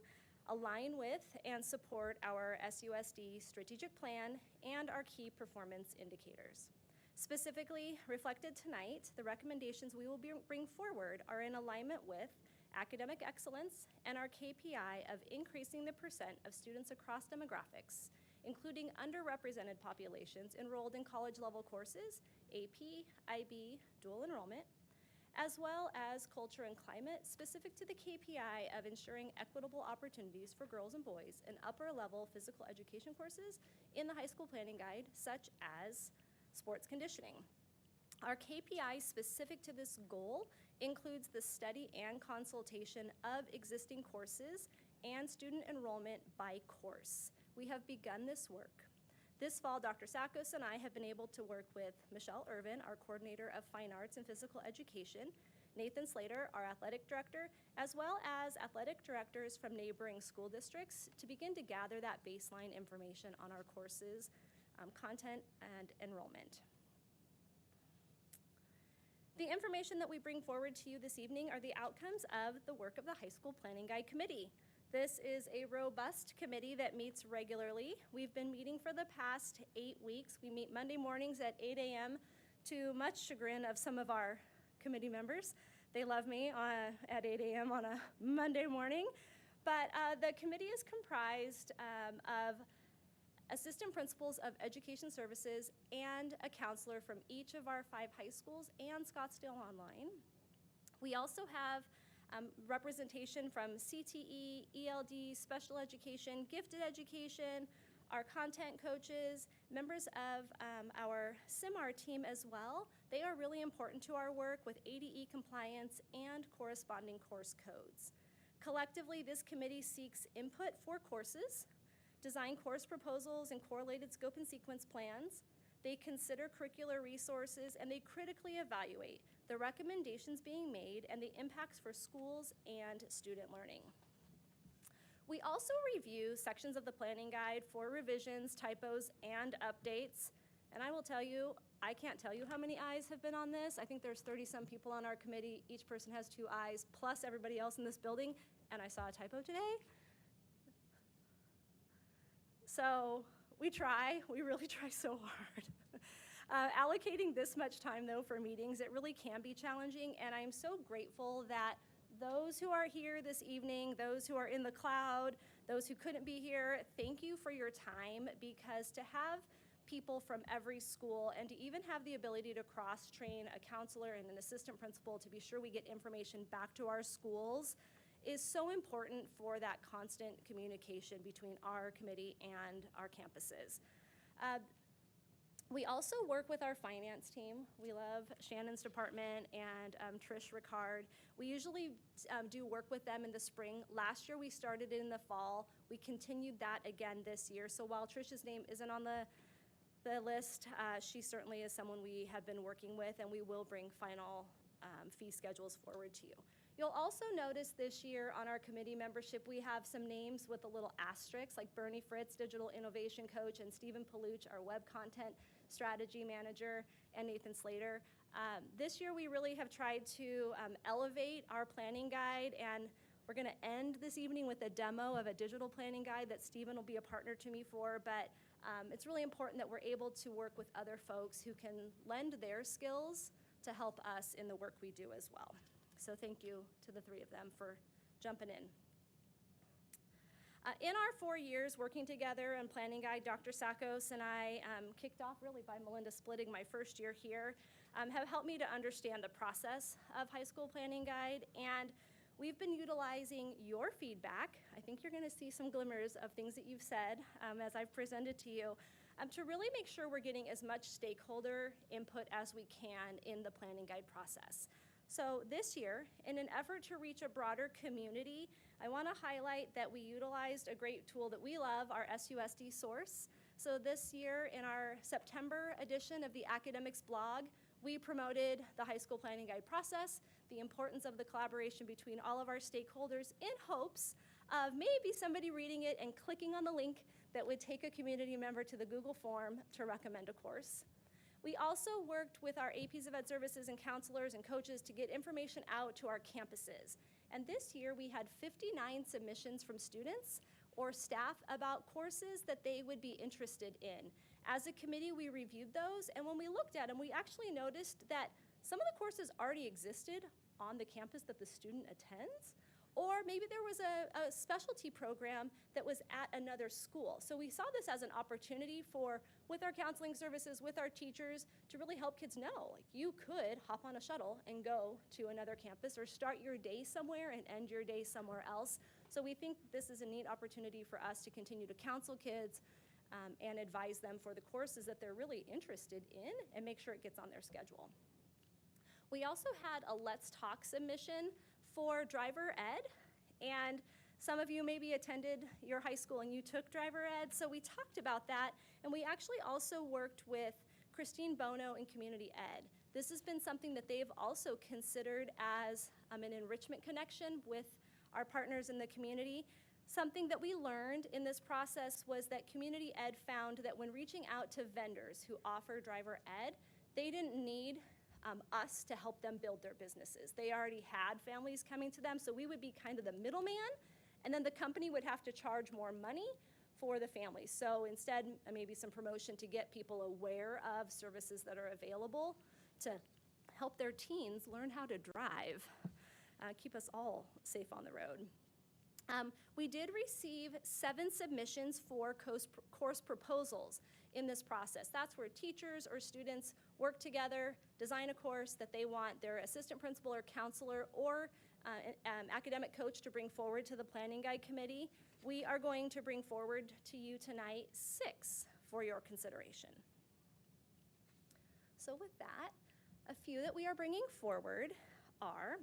align with and support our SUSD strategic plan and our key performance indicators. Specifically reflected tonight, the recommendations we will bring forward are in alignment with academic excellence and our KPI of increasing the percent of students across demographics, including underrepresented populations enrolled in college-level courses, AP, IB, dual enrollment, as well as culture and climate, specific to the KPI of ensuring equitable opportunities for girls and boys in upper-level physical education courses in the high school planning guide, such as sports conditioning. Our KPI specific to this goal includes the study and consultation of existing courses and student enrollment by course. We have begun this work. This fall, Dr. Sakos and I have been able to work with Michelle Irvin, our coordinator of fine arts and physical education, Nathan Slater, our athletic director, as well as athletic directors from neighboring school districts to begin to gather that baseline information on our courses, content, and enrollment. The information that we bring forward to you this evening are the outcomes of the work of the High School Planning Guide Committee. This is a robust committee that meets regularly. We've been meeting for the past 8 weeks. We meet Monday mornings at 8 a.m. to much chagrin of some of our committee members. They love me at 8 a.m. on a Monday morning. But the committee is comprised of assistant principals of education services and a counselor from each of our 5 high schools and Scottsdale Online. We also have Representation from CTE, ELD, special education, gifted education, our content coaches, members of our SIMAR team as well. They are really important to our work with ADE compliance and corresponding course codes. Collectively, this committee seeks input for courses, design course proposals and correlated scope and sequence plans. They consider curricular resources, and they critically evaluate the recommendations being made and the impacts for schools and student learning. We also review sections of the planning guide for revisions, typos, and updates. And I will tell you, I can't tell you how many eyes have been on this. I think there's 30-some people on our committee. Each person has 2 eyes, plus everybody else in this building. And I saw a typo today. So we really try so hard. Allocating this much time, though, for meetings, it really can be challenging, and I'm so grateful that those who are here this evening, those who are in the cloud, those who couldn't be here, thank you for your time, because to have people from every school and to even have the ability to cross-train a counselor and an assistant principal to be sure we get information back to our schools is so important for that constant communication between our committee and our campuses. We also work with our finance team. We love Shannon's department and Trish Ricard. We usually do work with them in the spring. Last year we started in the fall. We continued that again this year. So while Trish's name isn't on the list, she certainly is someone we have been working with, and we will bring final fee schedules forward to you. You'll also notice this year on our committee membership, we have some names with a little asterisk, like Bernie Fritz, Digital Innovation Coach, and Stephen Paluch, our Web Content Strategy Manager, and Nathan Slater. This year, we really have tried to elevate our planning guide, and we're going to end this evening with a demo of a digital planning guide that Stephen will be a partner to me for, but it's really important that we're able to work with other folks who can lend their skills to help us in the work we do as well. So thank you to the 3 of them for jumping in. In our 4 years working together on Planning Guide, Dr. Sakos and I, kicked off really by Melinda splitting my first year here, have helped me to understand the process of High School Planning Guide, and we've been utilizing your feedback. I think you're gonna see some glimmers of things that you've said as I've presented to you, to really make sure we're getting as much stakeholder input as we can in the Planning Guide process. So this year, in an effort to reach a broader community, I want to highlight that we utilized a great tool that we love, our SUSD source. So this year, in our September edition of the Academics blog, we promoted the High School Planning Guide process, the importance of the collaboration between all of our stakeholders, in hopes of maybe somebody reading it and clicking on the link that would take a community member to the Google form to recommend a course. We also worked with our APs of Ed Services and counselors and coaches to get information out to our campuses. And this year we had 59 submissions from students or staff about courses that they would be interested in. As a committee, we reviewed those, and when we looked at them, we actually noticed that some of the courses already existed on the campus that the student attends, or maybe there was a specialty program that was at another school. So we saw this as an opportunity for, with our counseling services, with our teachers, to really help kids know, like, you could hop on a shuttle and go to another campus or start your day somewhere and end your day somewhere else. So we think this is a neat opportunity for us to continue to counsel kids and advise them for the courses that they're really interested in and make sure it gets on their schedule. We also had a Let's Talk submission for driver ed, and some of you maybe attended your high school and you took driver ed, so we talked about that, and we actually also worked with Christine Bono in Community Ed. This has been something that they've also considered as an enrichment connection with our partners in the community. Something that we learned in this process was that Community Ed found that when reaching out to vendors who offer driver ed, they didn't need us to help them build their businesses. They already had families coming to them, so we would be kind of the middleman, and then the company would have to charge more money for the families. So instead, maybe some promotion to get people aware of services that are available to help their teens learn how to drive, keep us all safe on the road. We did receive 7 submissions for course proposals in this process. That's where teachers or students work together, design a course that they want their assistant principal or counselor or academic coach to bring forward to the Planning Guide Committee. We are going to bring forward to you tonight 6 for your consideration. So with that, a few that we are bringing forward are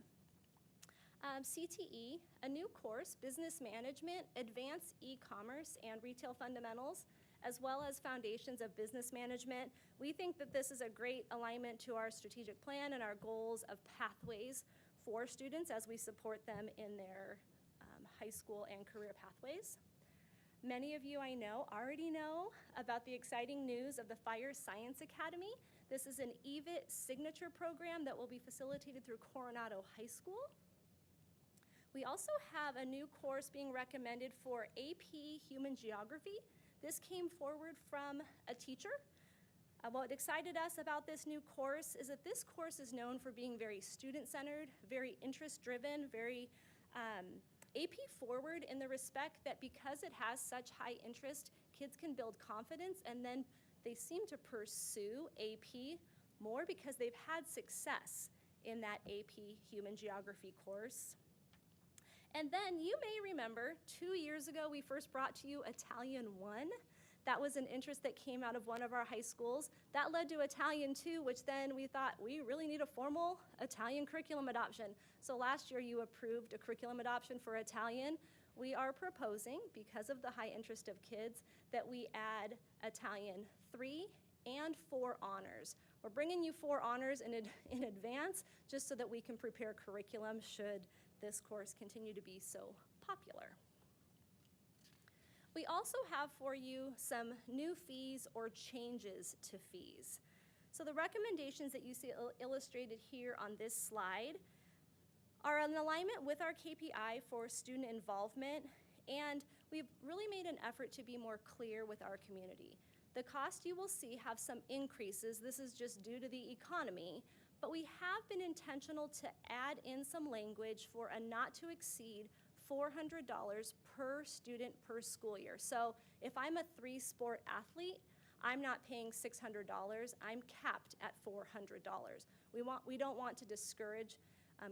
CTE, a new course, Business Management, Advanced E-Commerce, and Retail Fundamentals, as well as Foundations of Business Management. We think that this is a great alignment to our strategic plan and our goals of pathways for students as we support them in their high school and career pathways. Many of you I know already know about the exciting news of the Fire Science Academy. This is an EVIT signature program that will be facilitated through Coronado High School. We also have a new course being recommended for AP Human Geography. This came forward from a teacher. What excited us about this new course is that this course is known for being very student-centered, very interest-driven, very AP forward in the respect that because it has such high interest, kids can build confidence and then they seem to pursue AP more because they've had success in that AP Human Geography course. And then you may remember 2 years ago we first brought to you Italian 1. That was an interest that came out of one of our high schools. That led to Italian 2, which then we thought we really need a formal Italian curriculum adoption. So last year you approved a curriculum adoption for Italian. We are proposing, because of the high interest of kids, that we add Italian 3 and 4 honors. We're bringing you 4 honors in advance just so that we can prepare curriculum should this course continue to be so popular. We also have for you some new fees or changes to fees. So the recommendations that you see illustrated here on this slide are in alignment with our KPI for student involvement, and we've really made an effort to be more clear with our community. The cost you will see have some increases. This is just due to the economy, but we have been intentional to add in some language for a not to exceed $400 per student per school year. So if I'm a 3-sport athlete, I'm not paying $600, I'm capped at $400. We don't want to discourage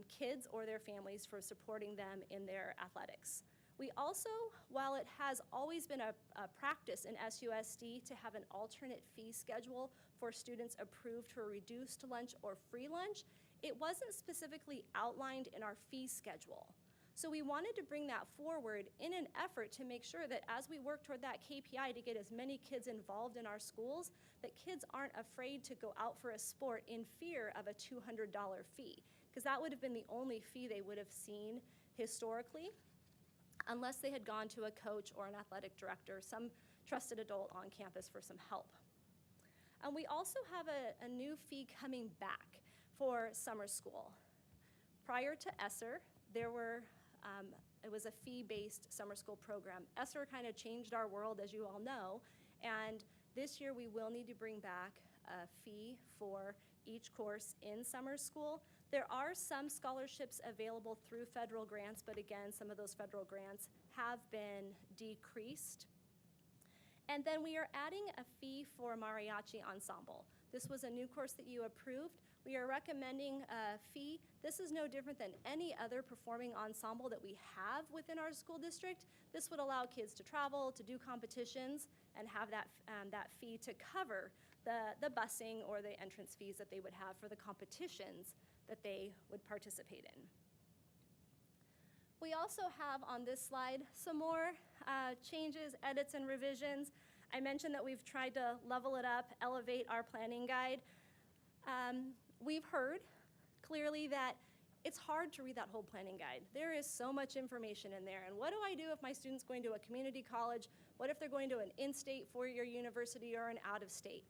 kids or their families for supporting them in their athletics. We also, while it has always been a practice in SUSD to have an alternate fee schedule for students approved for reduced lunch or free lunch, it wasn't specifically outlined in our fee schedule. So we wanted to bring that forward in an effort to make sure that as we work toward that KPI to get as many kids involved in our schools, that kids aren't afraid to go out for a sport in fear of a $200 fee, because that would have been the only fee they would have seen historically, unless they had gone to a coach or an athletic director, some trusted adult on campus for some help. And we also have a new fee coming back for summer school. Prior to ESSER, it was a fee-based summer school program. ESSER kind of changed our world, as you all know, and this year we will need to bring back a fee for each course in summer school. There are some scholarships available through federal grants, but again, some of those federal grants have been decreased. And then we are adding a fee for mariachi ensemble. This was a new course that you approved. We are recommending a fee. This is no different than any other performing ensemble that we have within our school district. This would allow kids to travel, to do competitions, and have that fee to cover the busing or the entrance fees that they would have for the competitions that they would participate in. We also have on this slide some more changes, edits, and revisions. I mentioned that we've tried to level it up, elevate our planning guide. We've heard clearly that it's hard to read that whole planning guide. There is so much information in there. And what do I do if my student's going to a community college? What if they're going to an in-state four-year university or an out-of-state?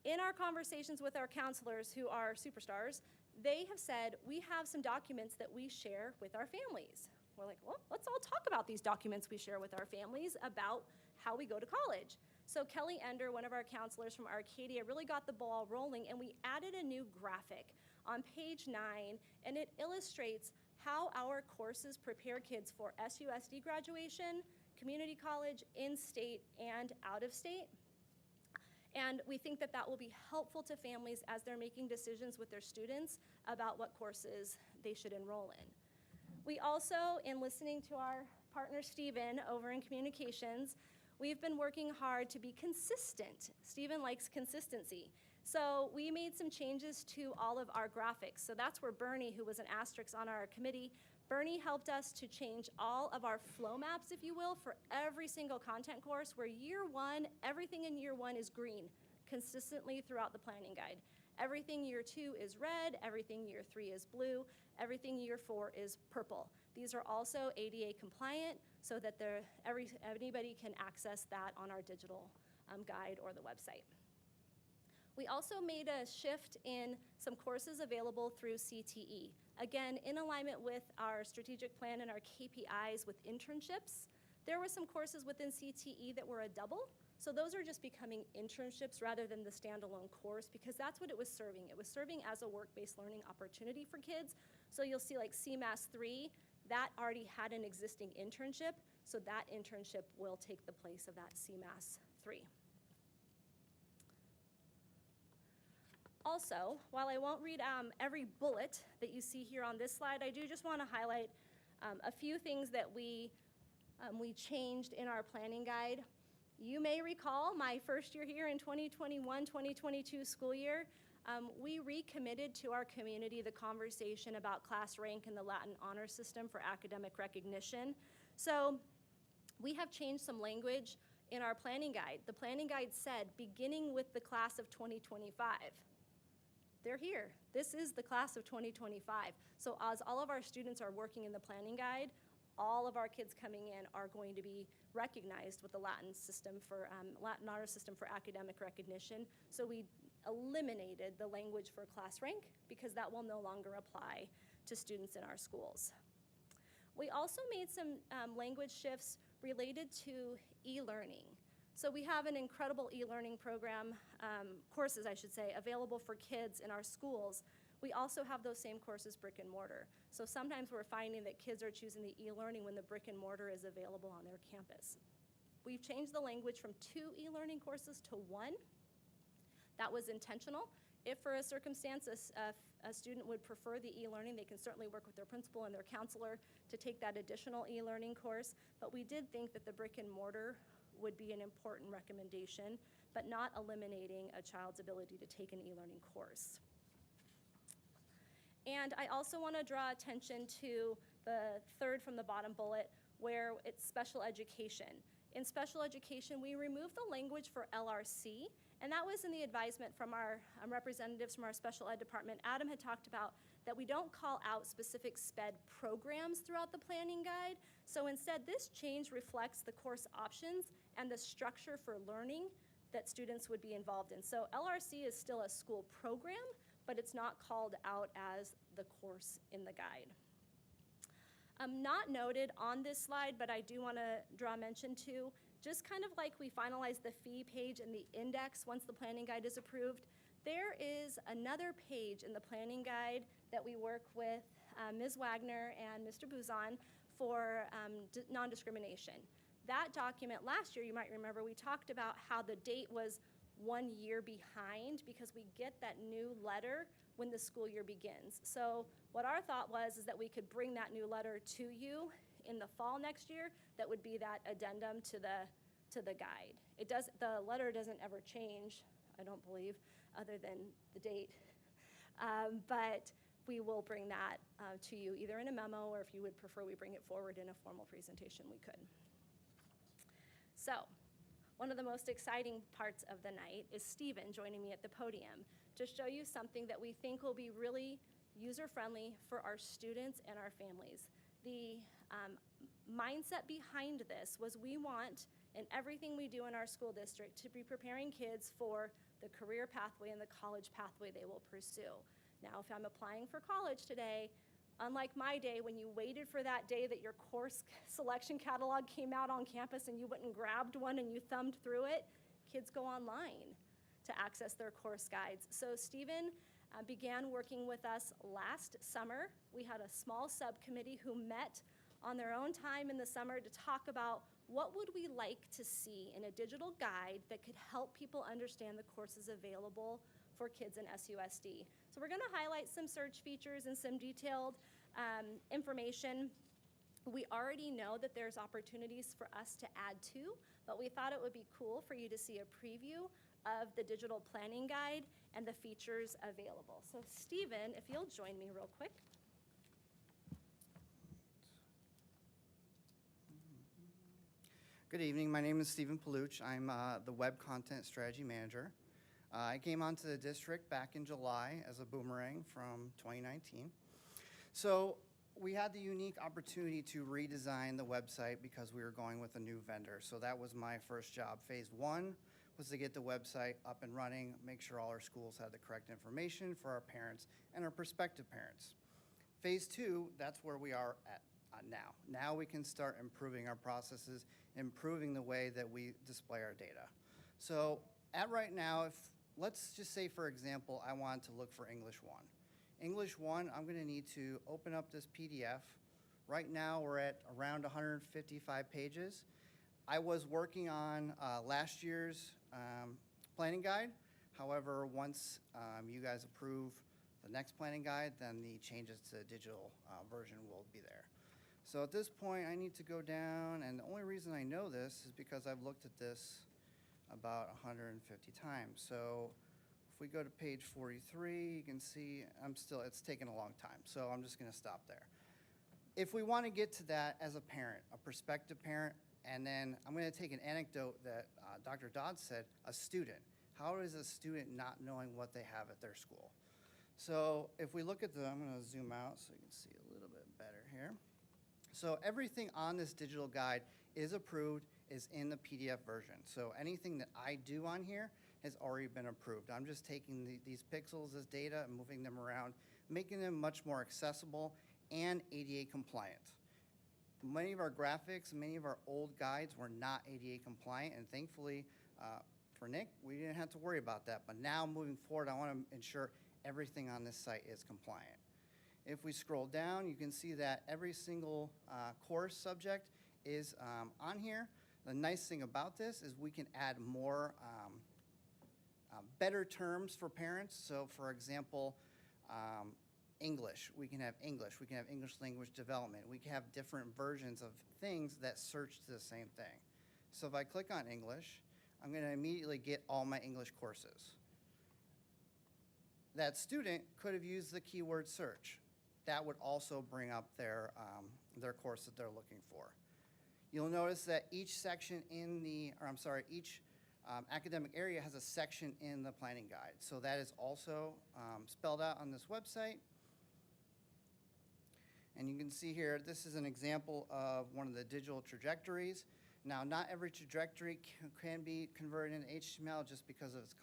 In our conversations with our counselors who are superstars, they have said, we have some documents that we share with our families. We're like, well, let's all talk about these documents we share with our families about how we go to college. So Kelly Ender, one of our counselors from Arcadia, really got the ball rolling, and we added a new graphic on page 9, and it illustrates how our courses prepare kids for SUSD graduation, community college, in-state, and out-of-state. And we think that that will be helpful to families as they're making decisions with their students about what courses they should enroll in. We also, in listening to our partner Stephen over in communications, we've been working hard to be consistent. Stephen likes consistency. So we made some changes to all of our graphics. So that's where Bernie, who was an asterisk on our committee, Bernie helped us to change all of our flow maps, if you will, for every single content course, where year one, everything in year one is green, consistently throughout the planning guide. Everything year 2 is red, everything year 3 is blue, everything year 4 is purple. These are also ADA compliant so that anybody can access that on our digital guide or the website. We also made a shift in some courses available through CTE. Again, in alignment with our strategic plan and our KPIs with internships, there were some courses within CTE that were a double. So those are just becoming internships rather than the standalone course, because that's what it was serving. It was serving as a work-based learning opportunity for kids. So you'll see like CMAS 3, that already had an existing internship, so that internship will take the place of that CMAS 3. Also, while I won't read every bullet that you see here on this slide, I do just want to highlight a few things that we changed in our planning guide. You may recall my first year here in 2021-2022 school year, we recommitted to our community the conversation about class rank and the Latin honor system for academic recognition. So we have changed some language in our planning guide. The planning guide said, beginning with the class of 2025. They're here. This is the class of 2025. So as all of our students are working in the planning guide, all of our kids coming in are going to be recognized with the Latin honor system for academic recognition. So we eliminated the language for class rank because that will no longer apply to students in our schools. We also made some language shifts related to e-learning. So we have an incredible e-learning program, courses I should say, available for kids in our schools. We also have those same courses brick and mortar. So sometimes we're finding that kids are choosing the e-learning when the brick and mortar is available on their campus. We've changed the language from 2 e-learning courses to 1. That was intentional. If for a circumstance a student would prefer the e-learning, they can certainly work with their principal and their counselor to take that additional e-learning course. But we did think that the brick and mortar would be an important recommendation, but not eliminating a child's ability to take an e-learning course. And I also want to draw attention to the third from the bottom bullet, where it's special education. In special education, we removed the language for LRC, and that was in the advisement from our representatives from our special ed department. Adam had talked about that we don't call out specific SPED programs throughout the planning guide. So instead, this change reflects the course options and the structure for learning that students would be involved in. So LRC is still a school program, but it's not called out as the course in the guide. Not noted on this slide, but I do want to draw mention to, just kind of like we finalized the fee page and the index once the planning guide is approved, there is another page in the planning guide that we work with Ms. Wagner and Mr. Buzan for non-discrimination. That document, last year, you might remember, we talked about how the date was 1 year behind because we get that new letter when the school year begins. So what our thought was is that we could bring that new letter to you in the fall next year. That would be that addendum to the guide. The letter doesn't ever change, I don't believe, other than the date. But we will bring that to you either in a memo, or if you would prefer we bring it forward in a formal presentation, we could. So, one of the most exciting parts of the night is Stephen joining me at the podium to show you something that we think will be really user-friendly for our students and our families. The mindset behind this was we want, in everything we do in our school district, to be preparing kids for the career pathway and the college pathway they will pursue. Now, if I'm applying for college today, unlike my day when you waited for that day that your course selection catalog came out on campus and you went and grabbed one and you thumbed through it, kids go online to access their course guides. So Stephen began working with us last summer. We had a small subcommittee who met on their own time in the summer to talk about what would we like to see in a digital guide that could help people understand the courses available for kids in SUSD. So we're going to highlight some search features and some detailed information. We already know that there's opportunities for us to add to, but we thought it would be cool for you to see a preview of the digital planning guide and the features available. So Stephen, if you'll join me real quick. Good evening. My name is Stephen Paluch. I'm the Web Content Strategy Manager. I came onto the district back in July as a boomerang from 2019. So we had the unique opportunity to redesign the website because we were going with a new vendor. So that was my first job. Phase 1 was to get the website up and running, make sure all our schools had the correct information for our parents and our prospective parents. Phase 2, that's where we are at now. Now we can start improving our processes, improving the way that we display our data. So at right now, let's just say, for example, I wanted to look for English 1. English 1, I'm going to need to open up this PDF. Right now, we're at around 155 pages. I was working on last year's planning guide. However, once you guys approve the next planning guide, then the changes to the digital version will be there. So at this point, I need to go down, and the only reason I know this is because I've looked at this about 150 times. So if we go to page 43, you can see it's taken a long time, so I'm just going to stop there. If we want to get to that as a parent, a prospective parent, and then I'm going to take an anecdote that Dr. Dodd said, a student. How is a student not knowing what they have at their school? So if we look at I'm going to zoom out so you can see a little bit better here. So everything on this digital guide is approved, is in the PDF version. So anything that I do on here has already been approved. I'm just taking these pixels as data and moving them around, making them much more accessible and ADA compliant. Many of our graphics, many of our old guides were not ADA compliant, and thankfully for Nick, we didn't have to worry about that. But now moving forward, I want to ensure everything on this site is compliant. If we scroll down, you can see that every single course subject is on here. The nice thing about this is we can add more better terms for parents. So for example, English, we can have English language development. We can have different versions of things that search to the same thing. So if I click on English, I'm going to immediately get all my English courses. That student could have used the keyword search. That would also bring up their course that they're looking for. You'll notice that each section each academic area has a section in the planning guide. So that is also spelled out on this website. And you can see here, this is an example of one of the digital trajectories. Now, not every trajectory can be converted into HTML just because of its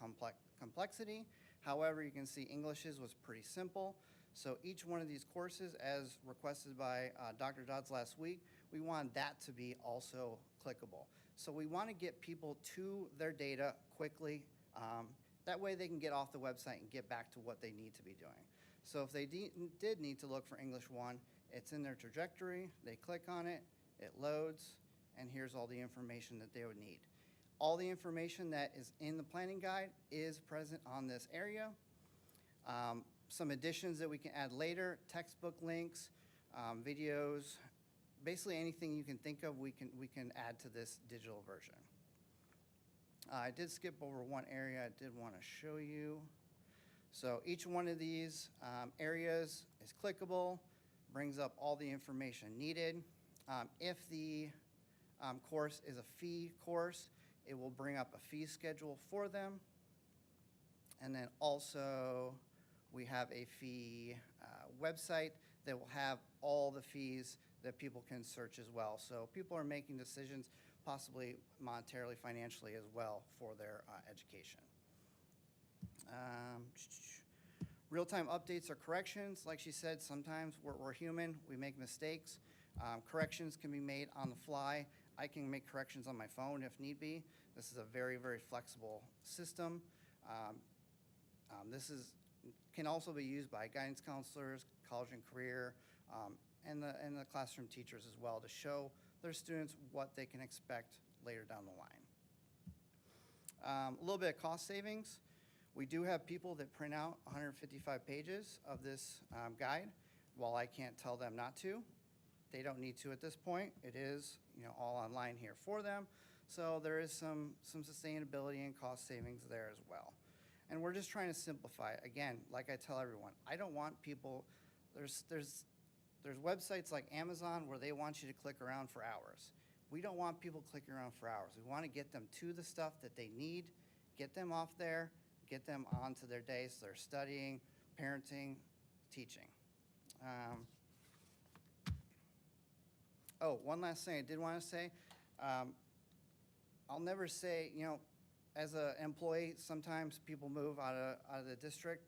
complexity. However, you can see English's was pretty simple. So each one of these courses, as requested by Dr. Dodds last week, we want that to be also clickable. So we want to get people to their data quickly. That way they can get off the website and get back to what they need to be doing. So if they did need to look for English 1, it's in their trajectory. They click on it, it loads, and here's all the information that they would need. All the information that is in the planning guide is present on this area. Some additions that we can add later, textbook links, videos, basically anything you can think of, we can add to this digital version. I did skip over one area I did want to show you. So each one of these areas is clickable, brings up all the information needed. If the course is a fee course, it will bring up a fee schedule for them. And then also, we have a fee website that will have all the fees that people can search as well. So people are making decisions, possibly monetarily, financially as well, for their education. Real-time updates or corrections. Like she said, sometimes we're human, we make mistakes. Corrections can be made on the fly. I can make corrections on my phone if need be. This is a very, very flexible system. This can also be used by guidance counselors, college and career, and the classroom teachers as well to show their students what they can expect later down the line. A little bit of cost savings. We do have people that print out 155 pages of this guide. while I can't tell them not to, they don't need to at this point. It is, all online here for them. So there is some sustainability and cost savings there as well. And we're just trying to simplify it. Again, like I tell everyone, I don't want people, there's websites like Amazon where they want you to click around for hours. We don't want people clicking around for hours. We want to get them to the stuff that they need, get them off there, get them onto their day so they're studying, parenting, teaching. One last thing I did want to say. I'll never say, as an employee, sometimes people move out of the district.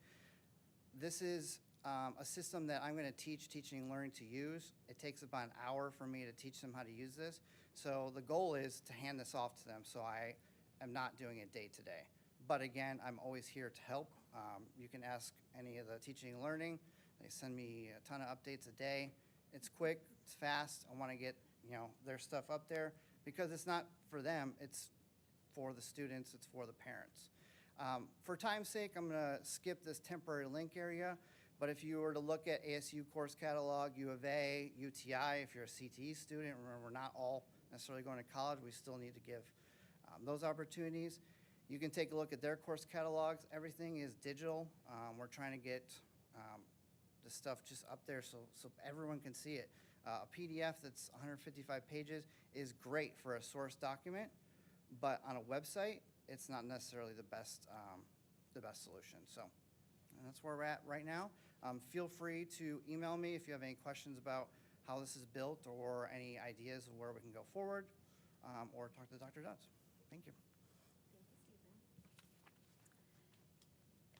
This is a system that I'm going to teach teaching and learning to use. It takes about an hour for me to teach them how to use this. So the goal is to hand this off to them, so I am not doing it day to day. But again, I'm always here to help. You can ask any of the teaching and learning. They send me a ton of updates a day. It's quick, it's fast. I want to get their stuff up there because it's not for them, it's for the students, it's for the parents. For time's sake, I'm going to skip this temporary link area, but if you were to look at ASU course catalog, U of A, UTI, if you're a CTE student, remember we're not all necessarily going to college, we still need to give those opportunities. You can take a look at their course catalogs. Everything is digital. We're trying to get the stuff just up there so everyone can see it. A PDF that's 155 pages is great for a source document, but on a website, it's not necessarily the best solution. So that's where we're at right now. Feel free to email me if you have any questions about how this is built or any ideas of where we can go forward, or talk to Dr. Dodds. Thank you.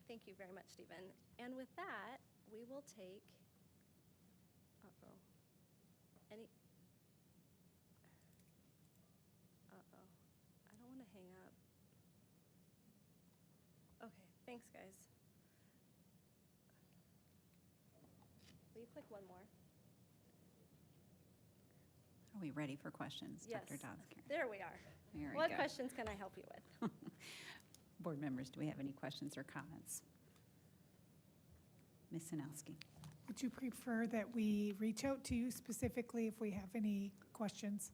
Thank you very much, Stephen. And with that, we will take, I don't want to hang up. Okay, thanks, guys. Will you click one more? Are we ready for questions, Yes. Dr. Dodds? There we are. There we What go. questions can I help you with? Board members, do we have any questions or comments? Ms. Sinowski. Would you prefer that we reach out to you specifically if we have any questions,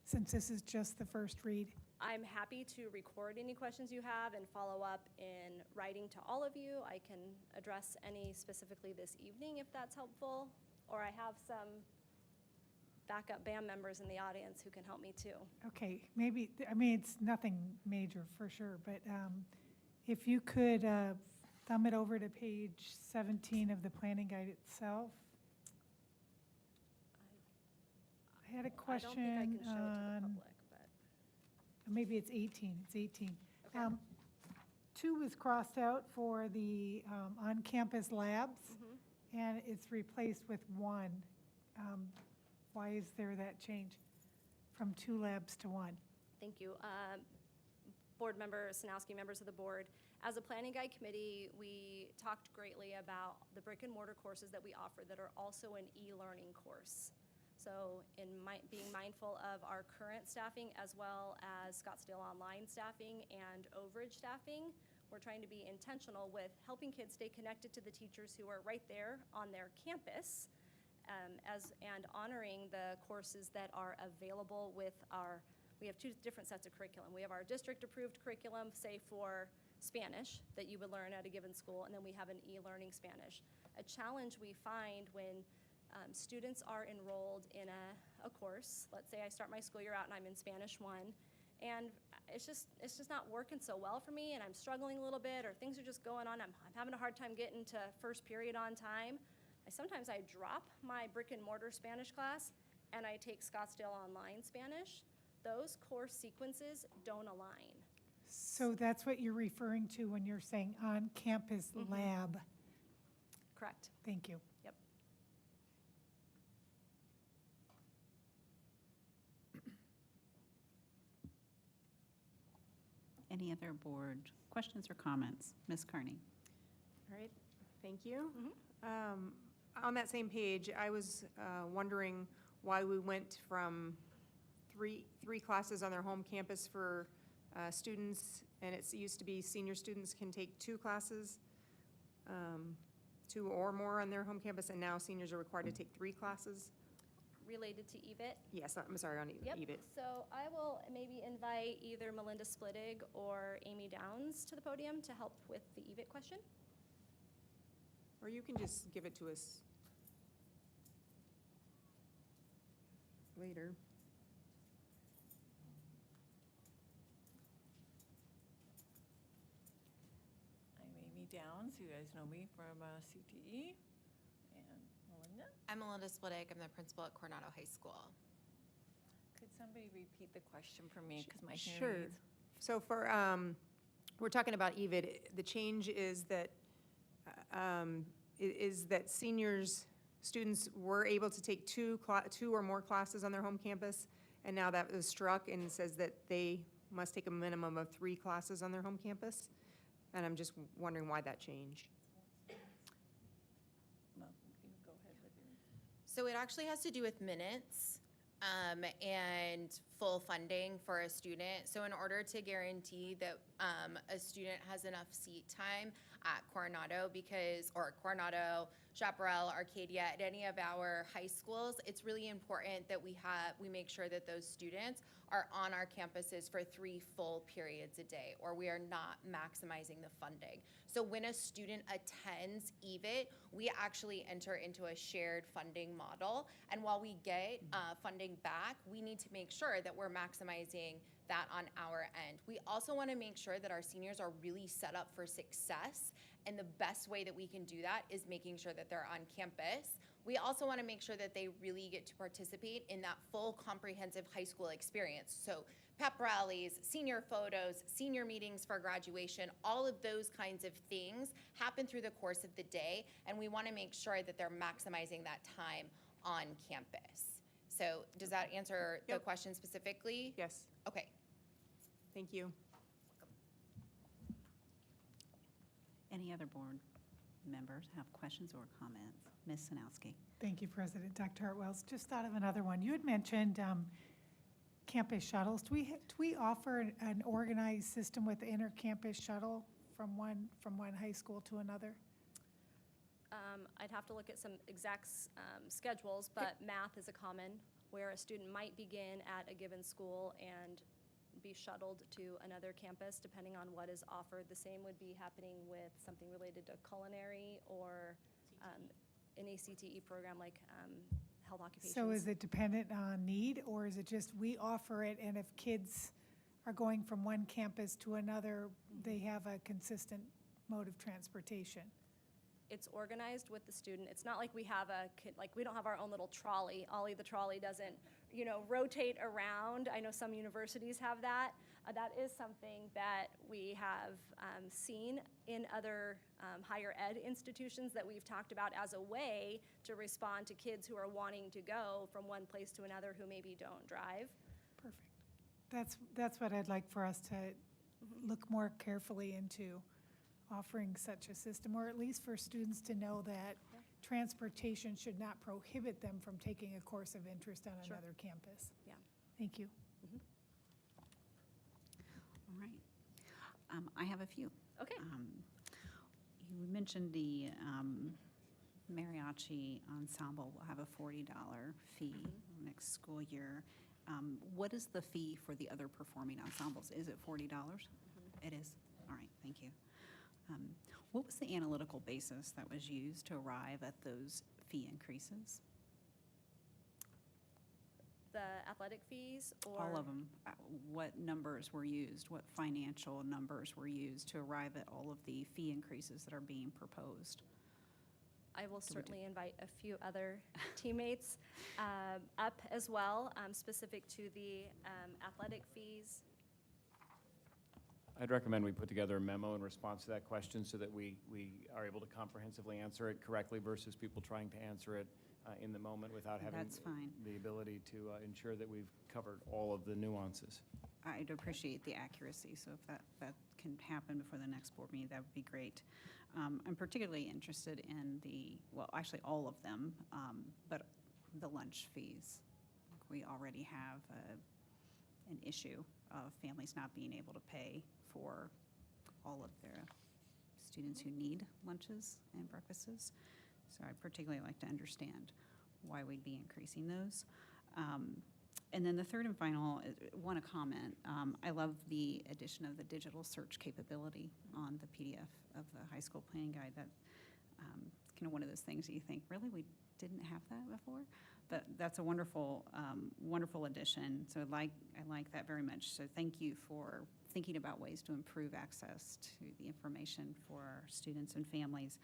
since this is just the first read? I'm happy to record any questions you have and follow up in writing to all of you. I can address any specifically this evening if that's helpful, or I have some backup band members in the audience who can help me too. Okay, maybe, it's nothing major for sure, but if you could thumb it over to page 17 of the planning guide itself. I had a question I don't think I can show it to the on, public, but. maybe it's 18, it's 18. Okay. 2 was crossed out for the on-campus labs, Mhm. and it's replaced with 1. Why is there that change from 2 labs to 1? Thank you. Board member Sinowski, members of the board, as a planning guide committee, we talked greatly about the brick and mortar courses that we offer that are also an e-learning course. So in being mindful of our current staffing as well as Scottsdale Online staffing and overage staffing, we're trying to be intentional with helping kids stay connected to the teachers who are right there on their campus, and honoring the courses that are available with we have 2 different sets of curriculum. We have our district-approved curriculum, say for Spanish, that you would learn at a given school, and then we have an e-learning Spanish. A challenge we find when students are enrolled in a course, let's say I start my school year out and I'm in Spanish 1, and it's just not working so well for me, and I'm struggling a little bit, or things are just going on, I'm having a hard time getting to first period on time. Sometimes I drop my brick and mortar Spanish class and I take Scottsdale Online Spanish. Those course sequences don't align. So that's what you're referring to when you're saying on-campus lab? Correct. Thank you. Yep. Any other board questions or comments? Ms. Carney. All right, thank you. On that same page, I was wondering why we went from three classes on their home campus for students, and it used to be senior students can take 2 classes, 2 or more on their home campus, and now seniors are required to take 3 classes? Related to EVIT? Yes, I'm sorry, on Yep. EVIT. So I will maybe invite either Melinda Splittig or Amy Downs to the podium to help with the EVIT question. Or you can just give it to us later. I'm Amy Downs. You guys know me from CTE. And Melinda, I'm Melinda Splittig. I'm the principal at Coronado High School. could somebody repeat the question for me? Because my Sure. hearing aids. So for, we're talking about EVIT. The change is that, seniors, students were able to take 2 or more classes on their home campus, and now that was struck and says that they must take a minimum of 3 classes on their home campus. And I'm just wondering why that changed. Well, you go ahead with your. So it actually has to do with minutes and full funding for a student. So in order to guarantee that a student has enough seat time at Coronado or Coronado, Chaparral, Arcadia, at any of our high schools, it's really important that we make sure that those students are on our campuses for 3 full periods a day, or we are not maximizing the funding. So when a student attends EVIT, we actually enter into a shared funding model. And while we get funding back, we need to make sure that we're maximizing that on our end. We also want to make sure that our seniors are really set up for success. And the best way that we can do that is making sure that they're on campus. We also want to make sure that they really get to participate in that full comprehensive high school experience. So pep rallies, senior photos, senior meetings for graduation, all of those kinds of things happen through the course of the day, and we want to make sure that they're maximizing that time on campus. So does that answer the Yep. question specifically? Yes, Okay. thank you. Any other board members have questions or comments? Ms. Sanowski? Thank you, President. Dr. Hartwells, just thought of another one. You had mentioned campus shuttles. Do we offer an organized system with the inter-campus shuttle from one high school to another? I'd have to look at some exact schedules, but math is a common, where a student might begin at a given school and be shuttled to another campus, depending on what is offered. The same would be happening with something related to culinary or an ACTE program like health occupations. So is it dependent on need, or is it just we offer it, and if kids are going from one campus to another, they have a consistent mode of transportation? It's organized with the student. It's not like we have we don't have our own little trolley. Ollie the trolley doesn't, rotate around. I know some universities have that. That is something that we have seen in other higher ed institutions that we've talked about as a way to respond to kids who are wanting to go from one place to another who maybe don't drive. Perfect. That's what I'd like for us to look more carefully into, offering such a system, or at least for students to know that transportation should not prohibit them from taking a course of interest on Sure. another campus. Yeah. Thank you. All right. I have a few. Okay. You mentioned the mariachi ensemble will have a $40 fee next school year. What is the fee for the other performing ensembles? Is it $40? It is? All right, thank you. What was the analytical basis that was used to arrive at those fee increases? The athletic fees or? All of them. What numbers were used? What financial numbers were used to arrive at all of the fee increases that are being proposed? I will certainly invite a few other teammates up as well, specific to the athletic fees. I'd recommend we put together a memo in response to that question so that we are able to comprehensively answer it correctly versus people trying to answer it in the moment without having That's fine. the ability to ensure that we've covered all of the nuances. I'd appreciate the accuracy, so if that can happen before the next board meeting, that would be great. I'm particularly interested in actually all of them, but the lunch fees. We already have an issue of families not being able to pay for all of their students who need lunches and breakfasts. So I'd particularly like to understand why we'd be increasing those. And then the third and final, want to comment. I love the addition of the digital search capability on the PDF of the high school planning guide. That it's kind of one of those things that you think, really, we didn't have that before? But that's a wonderful, wonderful addition. So I like that very much. So thank you for thinking about ways to improve access to the information for our students and families.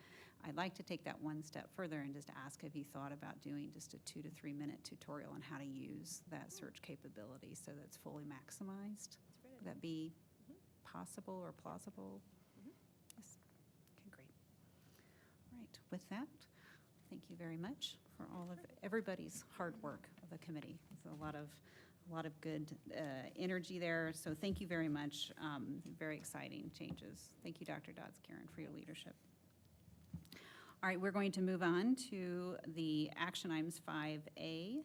I'd like to take that one step further and just ask, have you thought about doing just a 2 to 3 minute tutorial on how to use that search capability so that's fully maximized? Would that be possible or plausible? Yes. Okay, great. All right, with that, thank you very much for all of everybody's hard work of the committee. It's a lot of good energy there. So thank you very much. Very exciting changes. Thank you, Dr. Dodds-Karen, for your leadership. All right, we're going to move on to the action items 5A,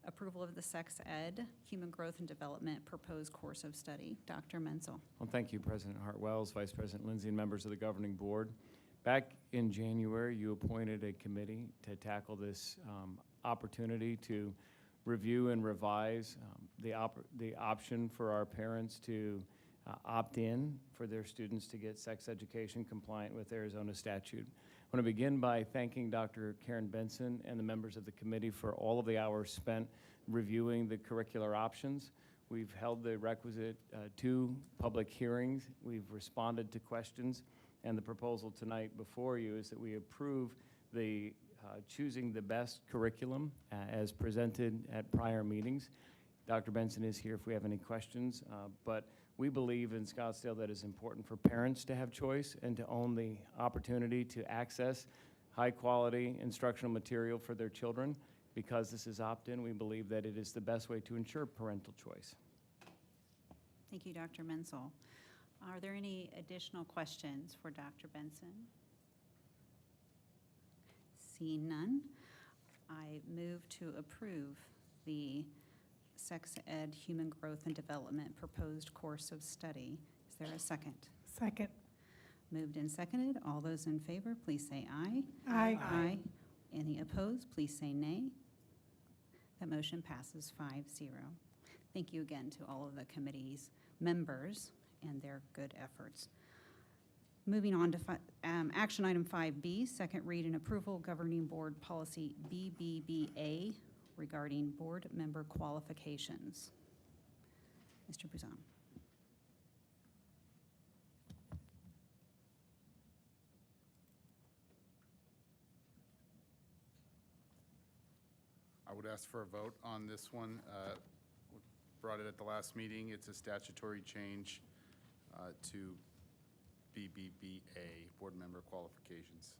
approval of the sex ed, human growth and development proposed course of study. Dr. Menzel. Well, thank you, President Hartwells, Vice President Lindsay, and members of the governing board. Back in January, you appointed a committee to tackle this opportunity to review and revise the option for our parents to opt in for their students to get sex education compliant with Arizona statute. I want to begin by thanking Dr. Karen Benson and the members of the committee for all of the hours spent reviewing the curricular options. We've held the requisite 2 public hearings. We've responded to questions. And the proposal tonight before you is that we approve the choosing the best curriculum as presented at prior meetings. Dr. Benson is here if we have any questions, but we believe in Scottsdale that it's important for parents to have choice and to own the opportunity to access high-quality instructional material for their children. Because this is opt-in, we believe that it is the best way to ensure parental choice. Thank you, Dr. Menzel. Are there any additional questions for Dr. Benson? Seeing none, I move to approve the sex ed human growth and development proposed course of study. Is there a second? Second. Moved and seconded. All those in favor, please say aye. Aye. Aye. Any opposed, please say nay. That motion passes 5-0. Thank you again to all of the committee's members and their good efforts. Moving on to action item 5B, second read and approval governing board policy BBBA regarding board member qualifications. Mr. Buzan. I would ask for a vote on this one. We brought it at the last meeting. It's a statutory change to BBBA, board member qualifications.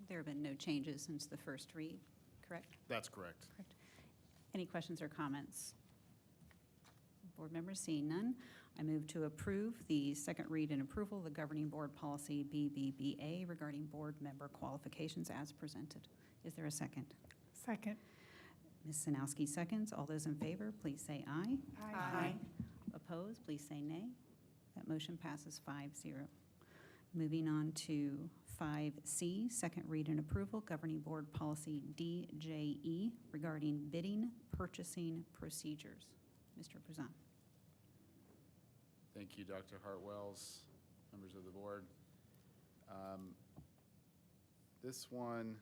There have been no changes since the first read, correct? That's correct. Correct. Any questions or comments? Board members, seeing none, I move to approve the second read and approval of the governing board policy BBBA regarding board member qualifications as presented. Is there a second? Second. Ms. Sanowski seconds. All those in favor, please say aye. Aye. Opposed, please say nay. That motion passes 5-0. Moving on to 5C, second read and approval, governing board policy DJE regarding bidding, purchasing procedures. Mr. Buzan. Thank you, Dr. Hartwells, members of the board. This one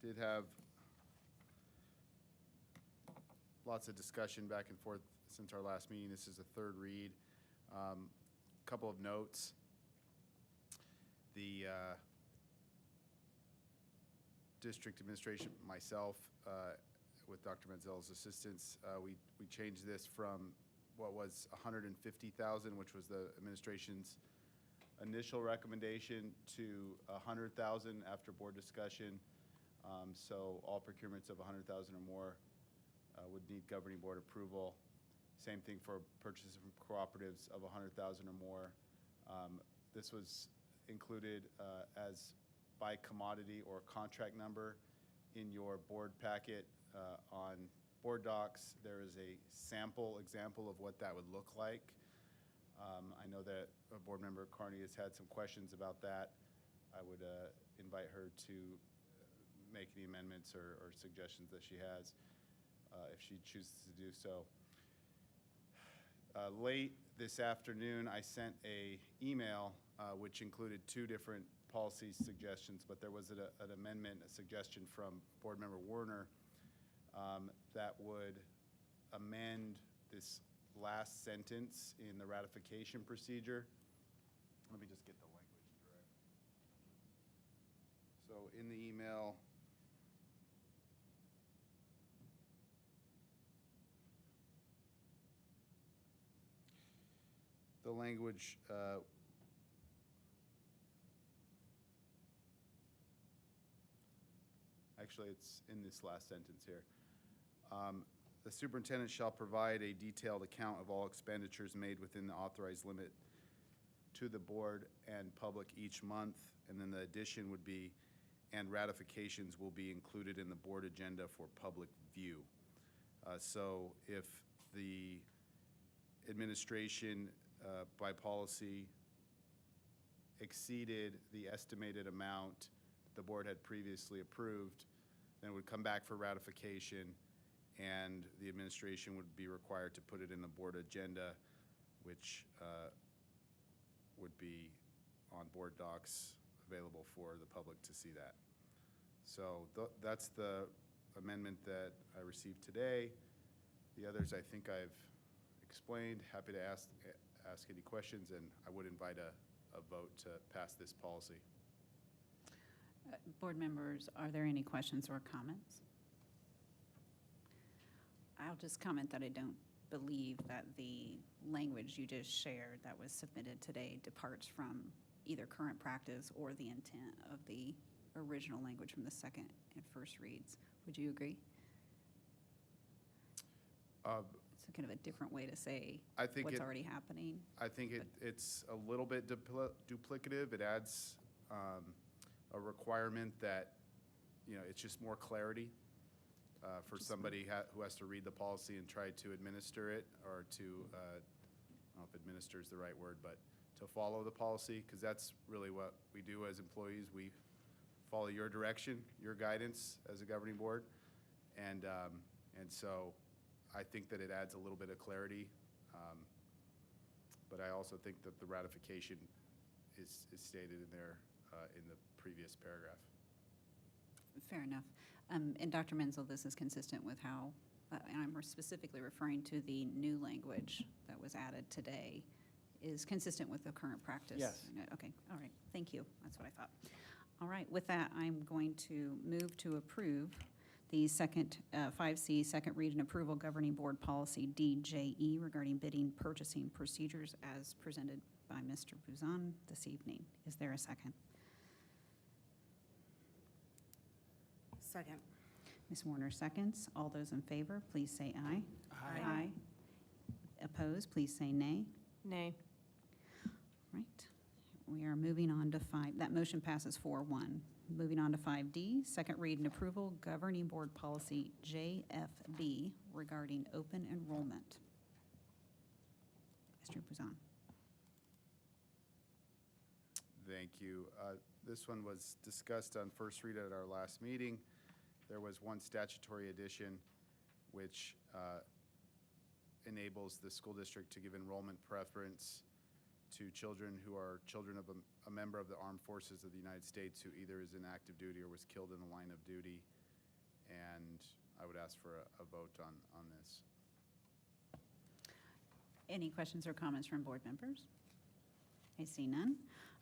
did have lots of discussion back and forth since our last meeting. This is a third read. Couple of notes. The district administration, myself, with Dr. Menzel's assistance, we changed this from what was $150,000, which was the administration's initial recommendation, to $100,000 after board discussion. So all procurements of $100,000 or more would need governing board approval. Same thing for purchases from cooperatives of $100,000 or more. This was included as by commodity or contract number in your board packet. On board docs, there is a sample example of what that would look like. I know that Board Member Carney has had some questions about that. I would invite her to make any amendments or suggestions that she has, if she chooses to do so. Late this afternoon, I sent a email which included 2 different policy suggestions, but there was an amendment, a suggestion from Board Member Werner that would amend this last sentence in the ratification procedure. Let me just get the language correct. So in the email, the language actually, it's in this last sentence here. The superintendent shall provide a detailed account of all expenditures made within the authorized limit to the board and public each month. And then the addition would be, and ratifications will be included in the board agenda for public view. So if the administration by policy exceeded the estimated amount the board had previously approved, then it would come back for ratification, and the administration would be required to put it in the board agenda, which would be on board docs available for the public to see that. So that's the amendment that I received today. The others I think I've explained. Happy to ask any questions, and I would invite a vote to pass this policy. Board members, are there any questions or comments? I'll just comment that I don't believe that the language you just shared that was submitted today departs from either current practice or the intent of the original language from the second and first reads. Would you agree? It's kind of a different way to say I think what's already happening. I think it's a little bit duplicative. It adds a requirement that, it's just more clarity for somebody who has to read the policy and try to administer it, or to, I don't know if administer is the right word, but to follow the policy, because that's really what we do as employees. We follow your direction, your guidance as a governing board. And so I think that it adds a little bit of clarity. But I also think that the ratification is stated in there in the previous paragraph. Fair enough. And Dr. Menzel, this is consistent with how, and I'm specifically referring to the new language that was added today, is consistent with the current practice? Yes. Okay, all right, thank you. That's what I thought. All right, with that, I'm going to move to approve the second, 5C, second read and approval governing board policy DJE regarding bidding purchasing procedures as presented by Mr. Buzan this evening. Is there a second? Second. Ms. Warner seconds. All those in favor, please say aye. Aye. Opposed, please say nay. Nay. Right. We are moving on to 5. That motion passes 4-1. Moving on to 5D, second read and approval governing board policy JFB regarding open enrollment. Mr. Buzan. Thank you. This one was discussed on first read at our last meeting. There was one statutory addition which enables the school district to give enrollment preference to children who are children of a member of the armed forces of the United States who either is in active duty or was killed in the line of duty. And I would ask for a vote on this. Any questions or comments from board members? I see none.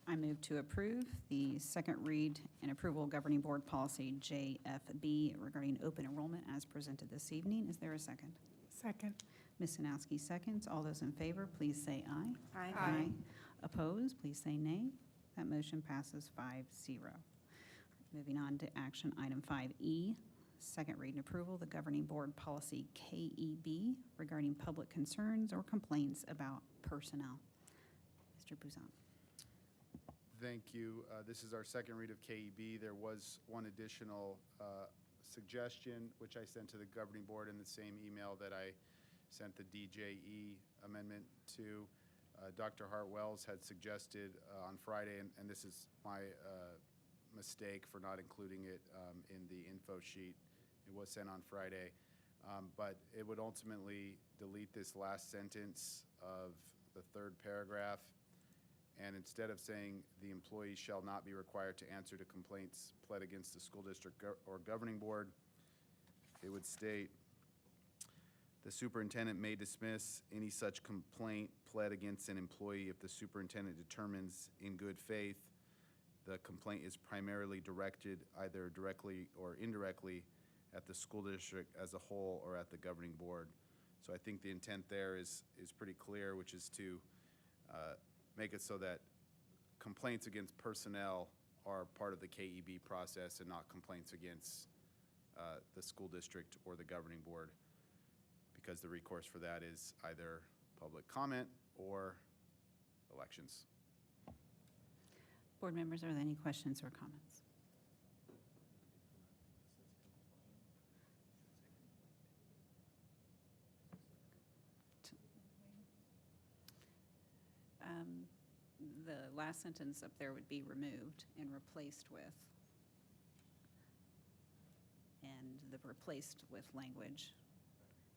I move to approve the second read and approval governing board policy JFB regarding open enrollment as presented this evening. Is there a second? Second. Ms. Sanowski seconds. All those in favor, please say aye. Aye. Opposed, please say nay. That motion passes 5-0. Moving on to action item 5E, second read and approval, the governing board policy KEB regarding public concerns or complaints about personnel. Mr. Buzan. Thank you. This is our second read of KEB. There was one additional suggestion, which I sent to the governing board in the same email that I sent the DJE amendment to. Dr. Hart-Wells had suggested on Friday, and this is my mistake for not including it in the info sheet. It was sent on Friday, but it would ultimately delete this last sentence of the third paragraph, and instead of saying the employee shall not be required to answer to complaints pled against the school district or governing board, it would state, the superintendent may dismiss any such complaint pled against an employee if the superintendent determines in good faith the complaint is primarily directed either directly or indirectly at the school district as a whole or at the governing board. So I think the intent there is pretty clear, which is to make it so that complaints against personnel are part of the KEB process and not complaints against the school district or the governing board, because the recourse for that is either public comment or elections. Board members, are there any questions or comments? The last sentence up there would be removed and replaced with, and the replaced with language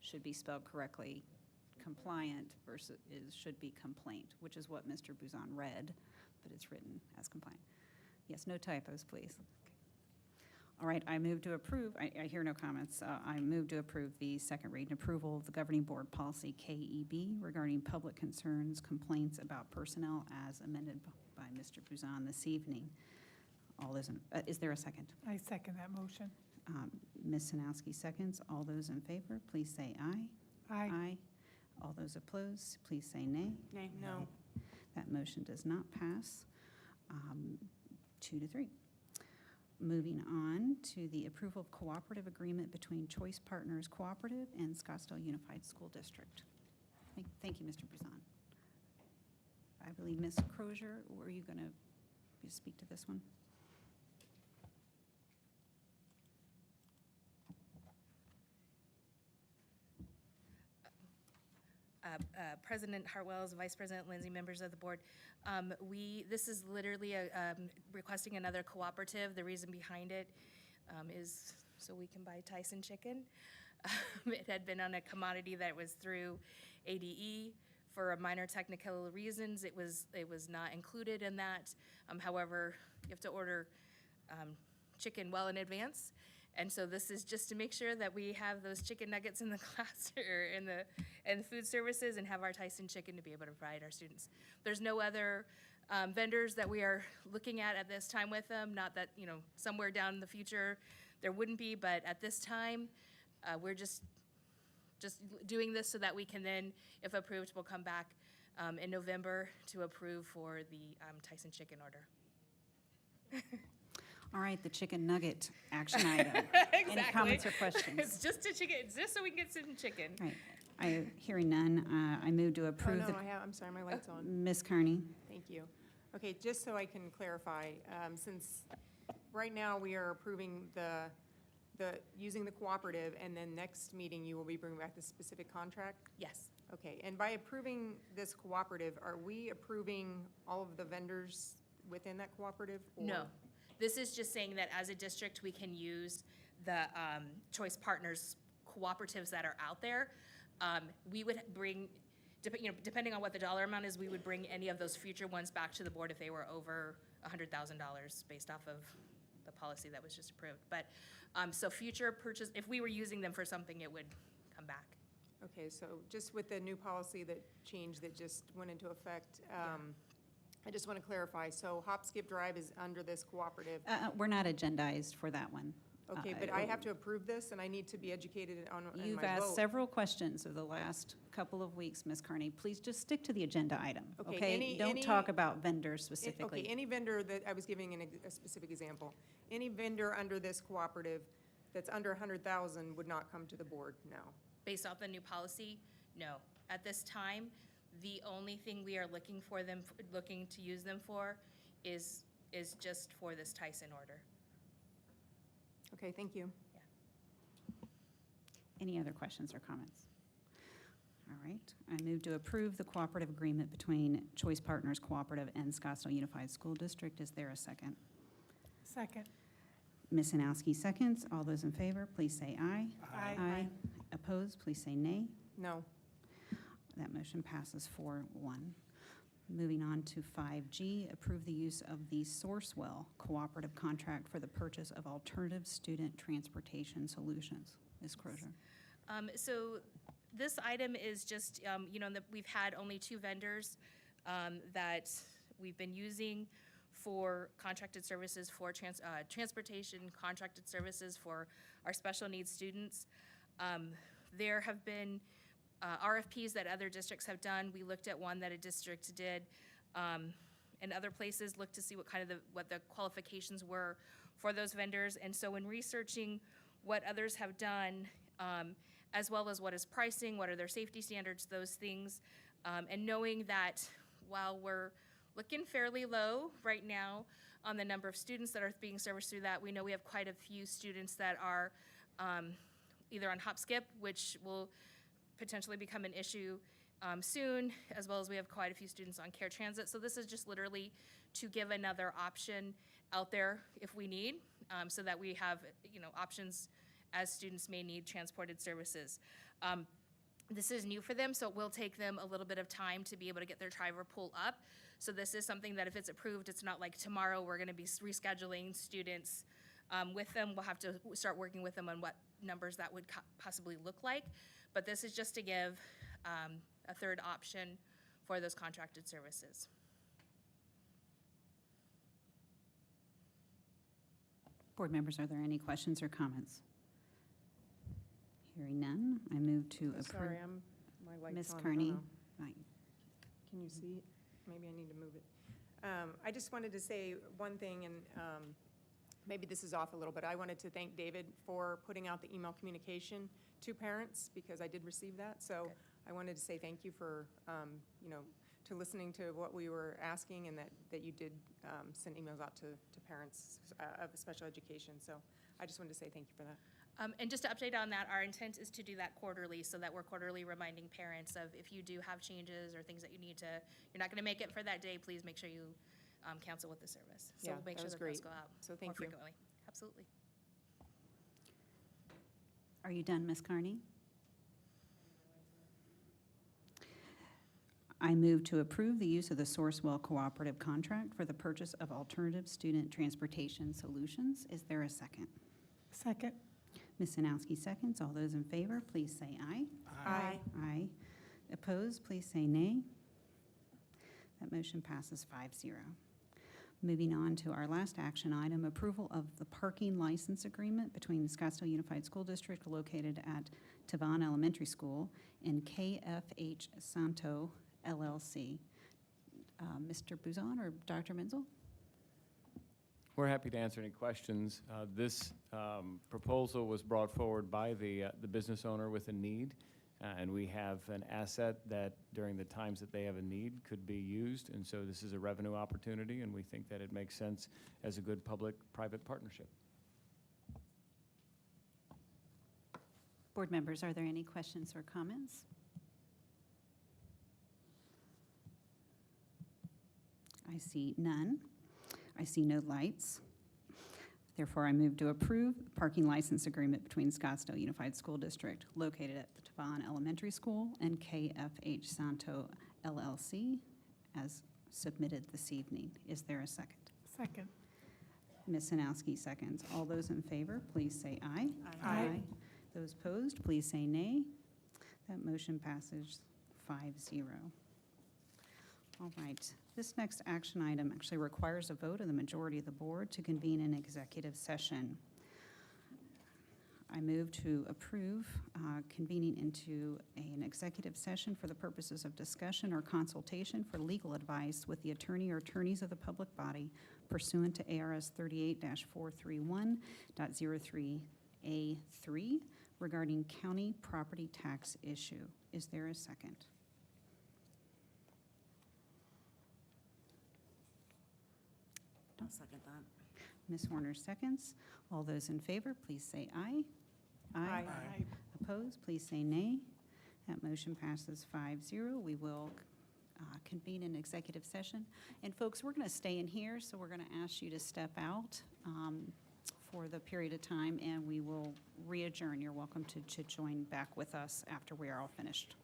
should be spelled correctly. Compliant versus should be complaint, which is what Mr. Buzan read, but it's written as compliant. Yes, no typos, please. Okay. All right, I move to approve, I hear no comments. I move to approve the second read and approval of the governing board policy KEB regarding public concerns, complaints about personnel as amended by Mr. Buzan this evening. All those, is there a second? I second that motion. Ms. Sanowski seconds. All those in favor, please say aye. Aye. All those opposed, please say nay. Nay, no. That motion does not pass, 2-3. Moving on to the approval of cooperative agreement between Choice Partners Cooperative and Scottsdale Unified School District. Thank you, Mr. Buzan. I believe Ms. Crozier, were you going to speak to this one? President Hartwells, Vice President Lindsay, members of the board. This is literally requesting another cooperative. The reason behind it is so we can buy Tyson chicken. It had been on a commodity that was through ADE. For minor technical reasons, it was not included in that. However, you have to order chicken well in advance. And so this is just to make sure that we have those chicken nuggets in the class or in the food services and have our Tyson chicken to be able to provide our students. There's no other vendors that we are looking at this time with them. Not that, somewhere down in the future there wouldn't be, but at this time, we're just doing this so that we can then, if approved, we'll come back in November to approve for the Tyson chicken order. All right, the chicken nugget action item. Exactly. Any comments or questions? It's just a chicken. It's just so we can get some chicken. All right, hearing none, I move to approve the. I'm sorry, my light's on. Ms. Kearney. Thank you. Okay, just so I can clarify, since right now we are approving using the cooperative, and then next meeting you will be bringing back the specific contract? Yes. Okay, and by approving this cooperative, are we approving all of the vendors within that cooperative? Or? No. This is just saying that as a district, we can use the Choice Partners cooperatives that are out there. We would bring, depending on what the dollar amount is, we would bring any of those future ones back to the board if they were over $100,000 based off of the policy that was just approved. But so future purchase, if we were using them for something, it would come back. Okay, so just with the new policy that changed that just went into effect, I just want to clarify, so Hop Skip Drive is under this cooperative? We're not agendized for that one. Okay, but I have to approve this, and I need to be educated on my vote? You've asked several questions over the last couple of weeks, Ms. Kearney. Please just stick to the agenda item, okay? Don't talk about vendors specifically. Okay, any vendor that, I was giving a specific example, any vendor under this cooperative that's under 100,000 would not come to the board, no? Based off the new policy, no. At this time, the only thing we are looking to use them for is just for this Tyson order. Okay, thank you. Any other questions or comments? All right. I move to approve the cooperative agreement between Choice Partners Cooperative and Scottsdale Unified School District. Is there a second? Second. Ms. Anowski seconds. All those in favor, please say aye. Aye. Opposed, please say nay. No. That motion passes 4-1. Moving on to 5G, approve the use of the Sourcewell Cooperative Contract for the purchase of alternative student transportation solutions. Ms. Crozier. So this item is just, we've had only 2 vendors that we've been using for contracted services for transportation, contracted services for our special needs students. There have been RFPs that other districts have done. We looked at one that a district did, and other places looked to see what the qualifications were for those vendors. And so in researching what others have done, as well as what is pricing, what are their safety standards, those things, and knowing that while we're looking fairly low right now on the number of students that are being serviced through that, we know we have quite a few students that are either on hop skip, which will potentially become an issue soon, as well as we have quite a few students on care transit. So this is just literally to give another option out there if we need, so that we have options as students may need transported services. This is new for them, so it will take them a little bit of time to be able to get their driver pool up. So this is something that if it's approved, it's not like tomorrow we're gonna be rescheduling students with them. We'll have to start working with them on what numbers that would possibly look like. But this is just to give a third option for those contracted services. Board members, are there any questions or comments? Hearing none, I move to approve. Sorry, my light's Ms. on. I don't Kearney. know. Right. Can you see it? Maybe I need to move it. I just wanted to say one thing, and maybe this is off a little bit. I wanted to thank David for putting out the email communication to parents, because I did receive that. So Good. I wanted to say thank you for, to listening to what we were asking, and that you did send emails out to parents of special education. So I just wanted to say thank you for that. And just to update on that, our intent is to do that quarterly, so that we're quarterly reminding parents of if you do have changes or things that you're not gonna make it for that day, please make sure you cancel with the service. So Yeah, we'll make that sure was that those great. go out So more thank you. frequently. Absolutely. Are you done, Ms. Carney? I move to approve the use of the Sourcewell Cooperative Contract for the purchase of alternative student transportation solutions. Is there a second? Second. Ms. Sanowski seconds. All those in favor, please say aye. Aye. Aye. Opposed, please say nay. That motion passes 5-0. Moving on to our last action item, approval of the parking license agreement between Scottsdale Unified School District located at Tavon Elementary School and KFH Santo LLC. Mr. Buzon or Dr. Menzel? We're happy to answer any questions. This proposal was brought forward by the business owner with a need, and we have an asset that during the times that they have a need could be used, and so this is a revenue opportunity, and we think that it makes sense as a good public-private partnership. Board members, are there any questions or comments? I see none. I see no lights. Therefore, I move to approve the parking license agreement between Scottsdale Unified School District located at the Tavon Elementary School and KFH Santo LLC as submitted this evening. Is there a second? Second. Ms. Sanowski seconds. All those in favor, please say aye. Aye. Those opposed, please say nay. That motion passes 5-0. All right. This next action item actually requires a vote of the majority of the board to convene an executive session. I move to approve convening into an executive session for the purposes of discussion or consultation for legal advice with the attorney or attorneys of the public body pursuant to ARS 38-431.03A3 regarding county property tax issue. Is there a second? I'll second that. Ms. Warner seconds. All those in favor, please say aye. Aye. Opposed, please say nay. That motion passes 5-0. We will convene an executive session. And folks, we're going to stay in here, so we're going to ask you to step out for the period of time, and we will re-adjourn. You're welcome to join back with us after we are all finished.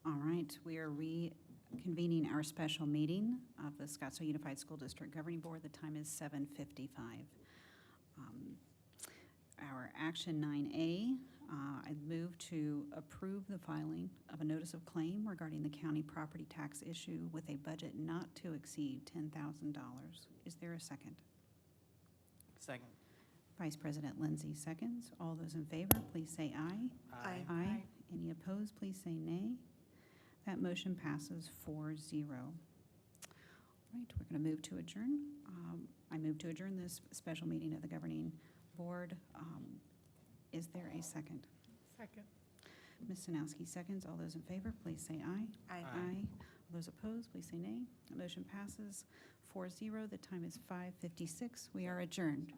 All right, we are reconvening our special meeting of the Scottsdale Unified School District Governing Board. The time is 7:55. Our action 9A, I move to approve the filing of a notice of claim regarding the county property tax issue with a budget not to exceed $10,000. Is there a second? Second. Vice President Lindsay seconds. All those in favor, please say aye. Aye. Aye. Any opposed, please say nay. That motion passes 4-0. All right, we're going to move to adjourn. I move to adjourn this special meeting of the governing board. Is there a second? Second. Ms. Sanowski seconds. All those in favor, please say aye. Aye. Aye. All those opposed, please say nay. The motion passes 4-0. The time is 5:56. We are adjourned.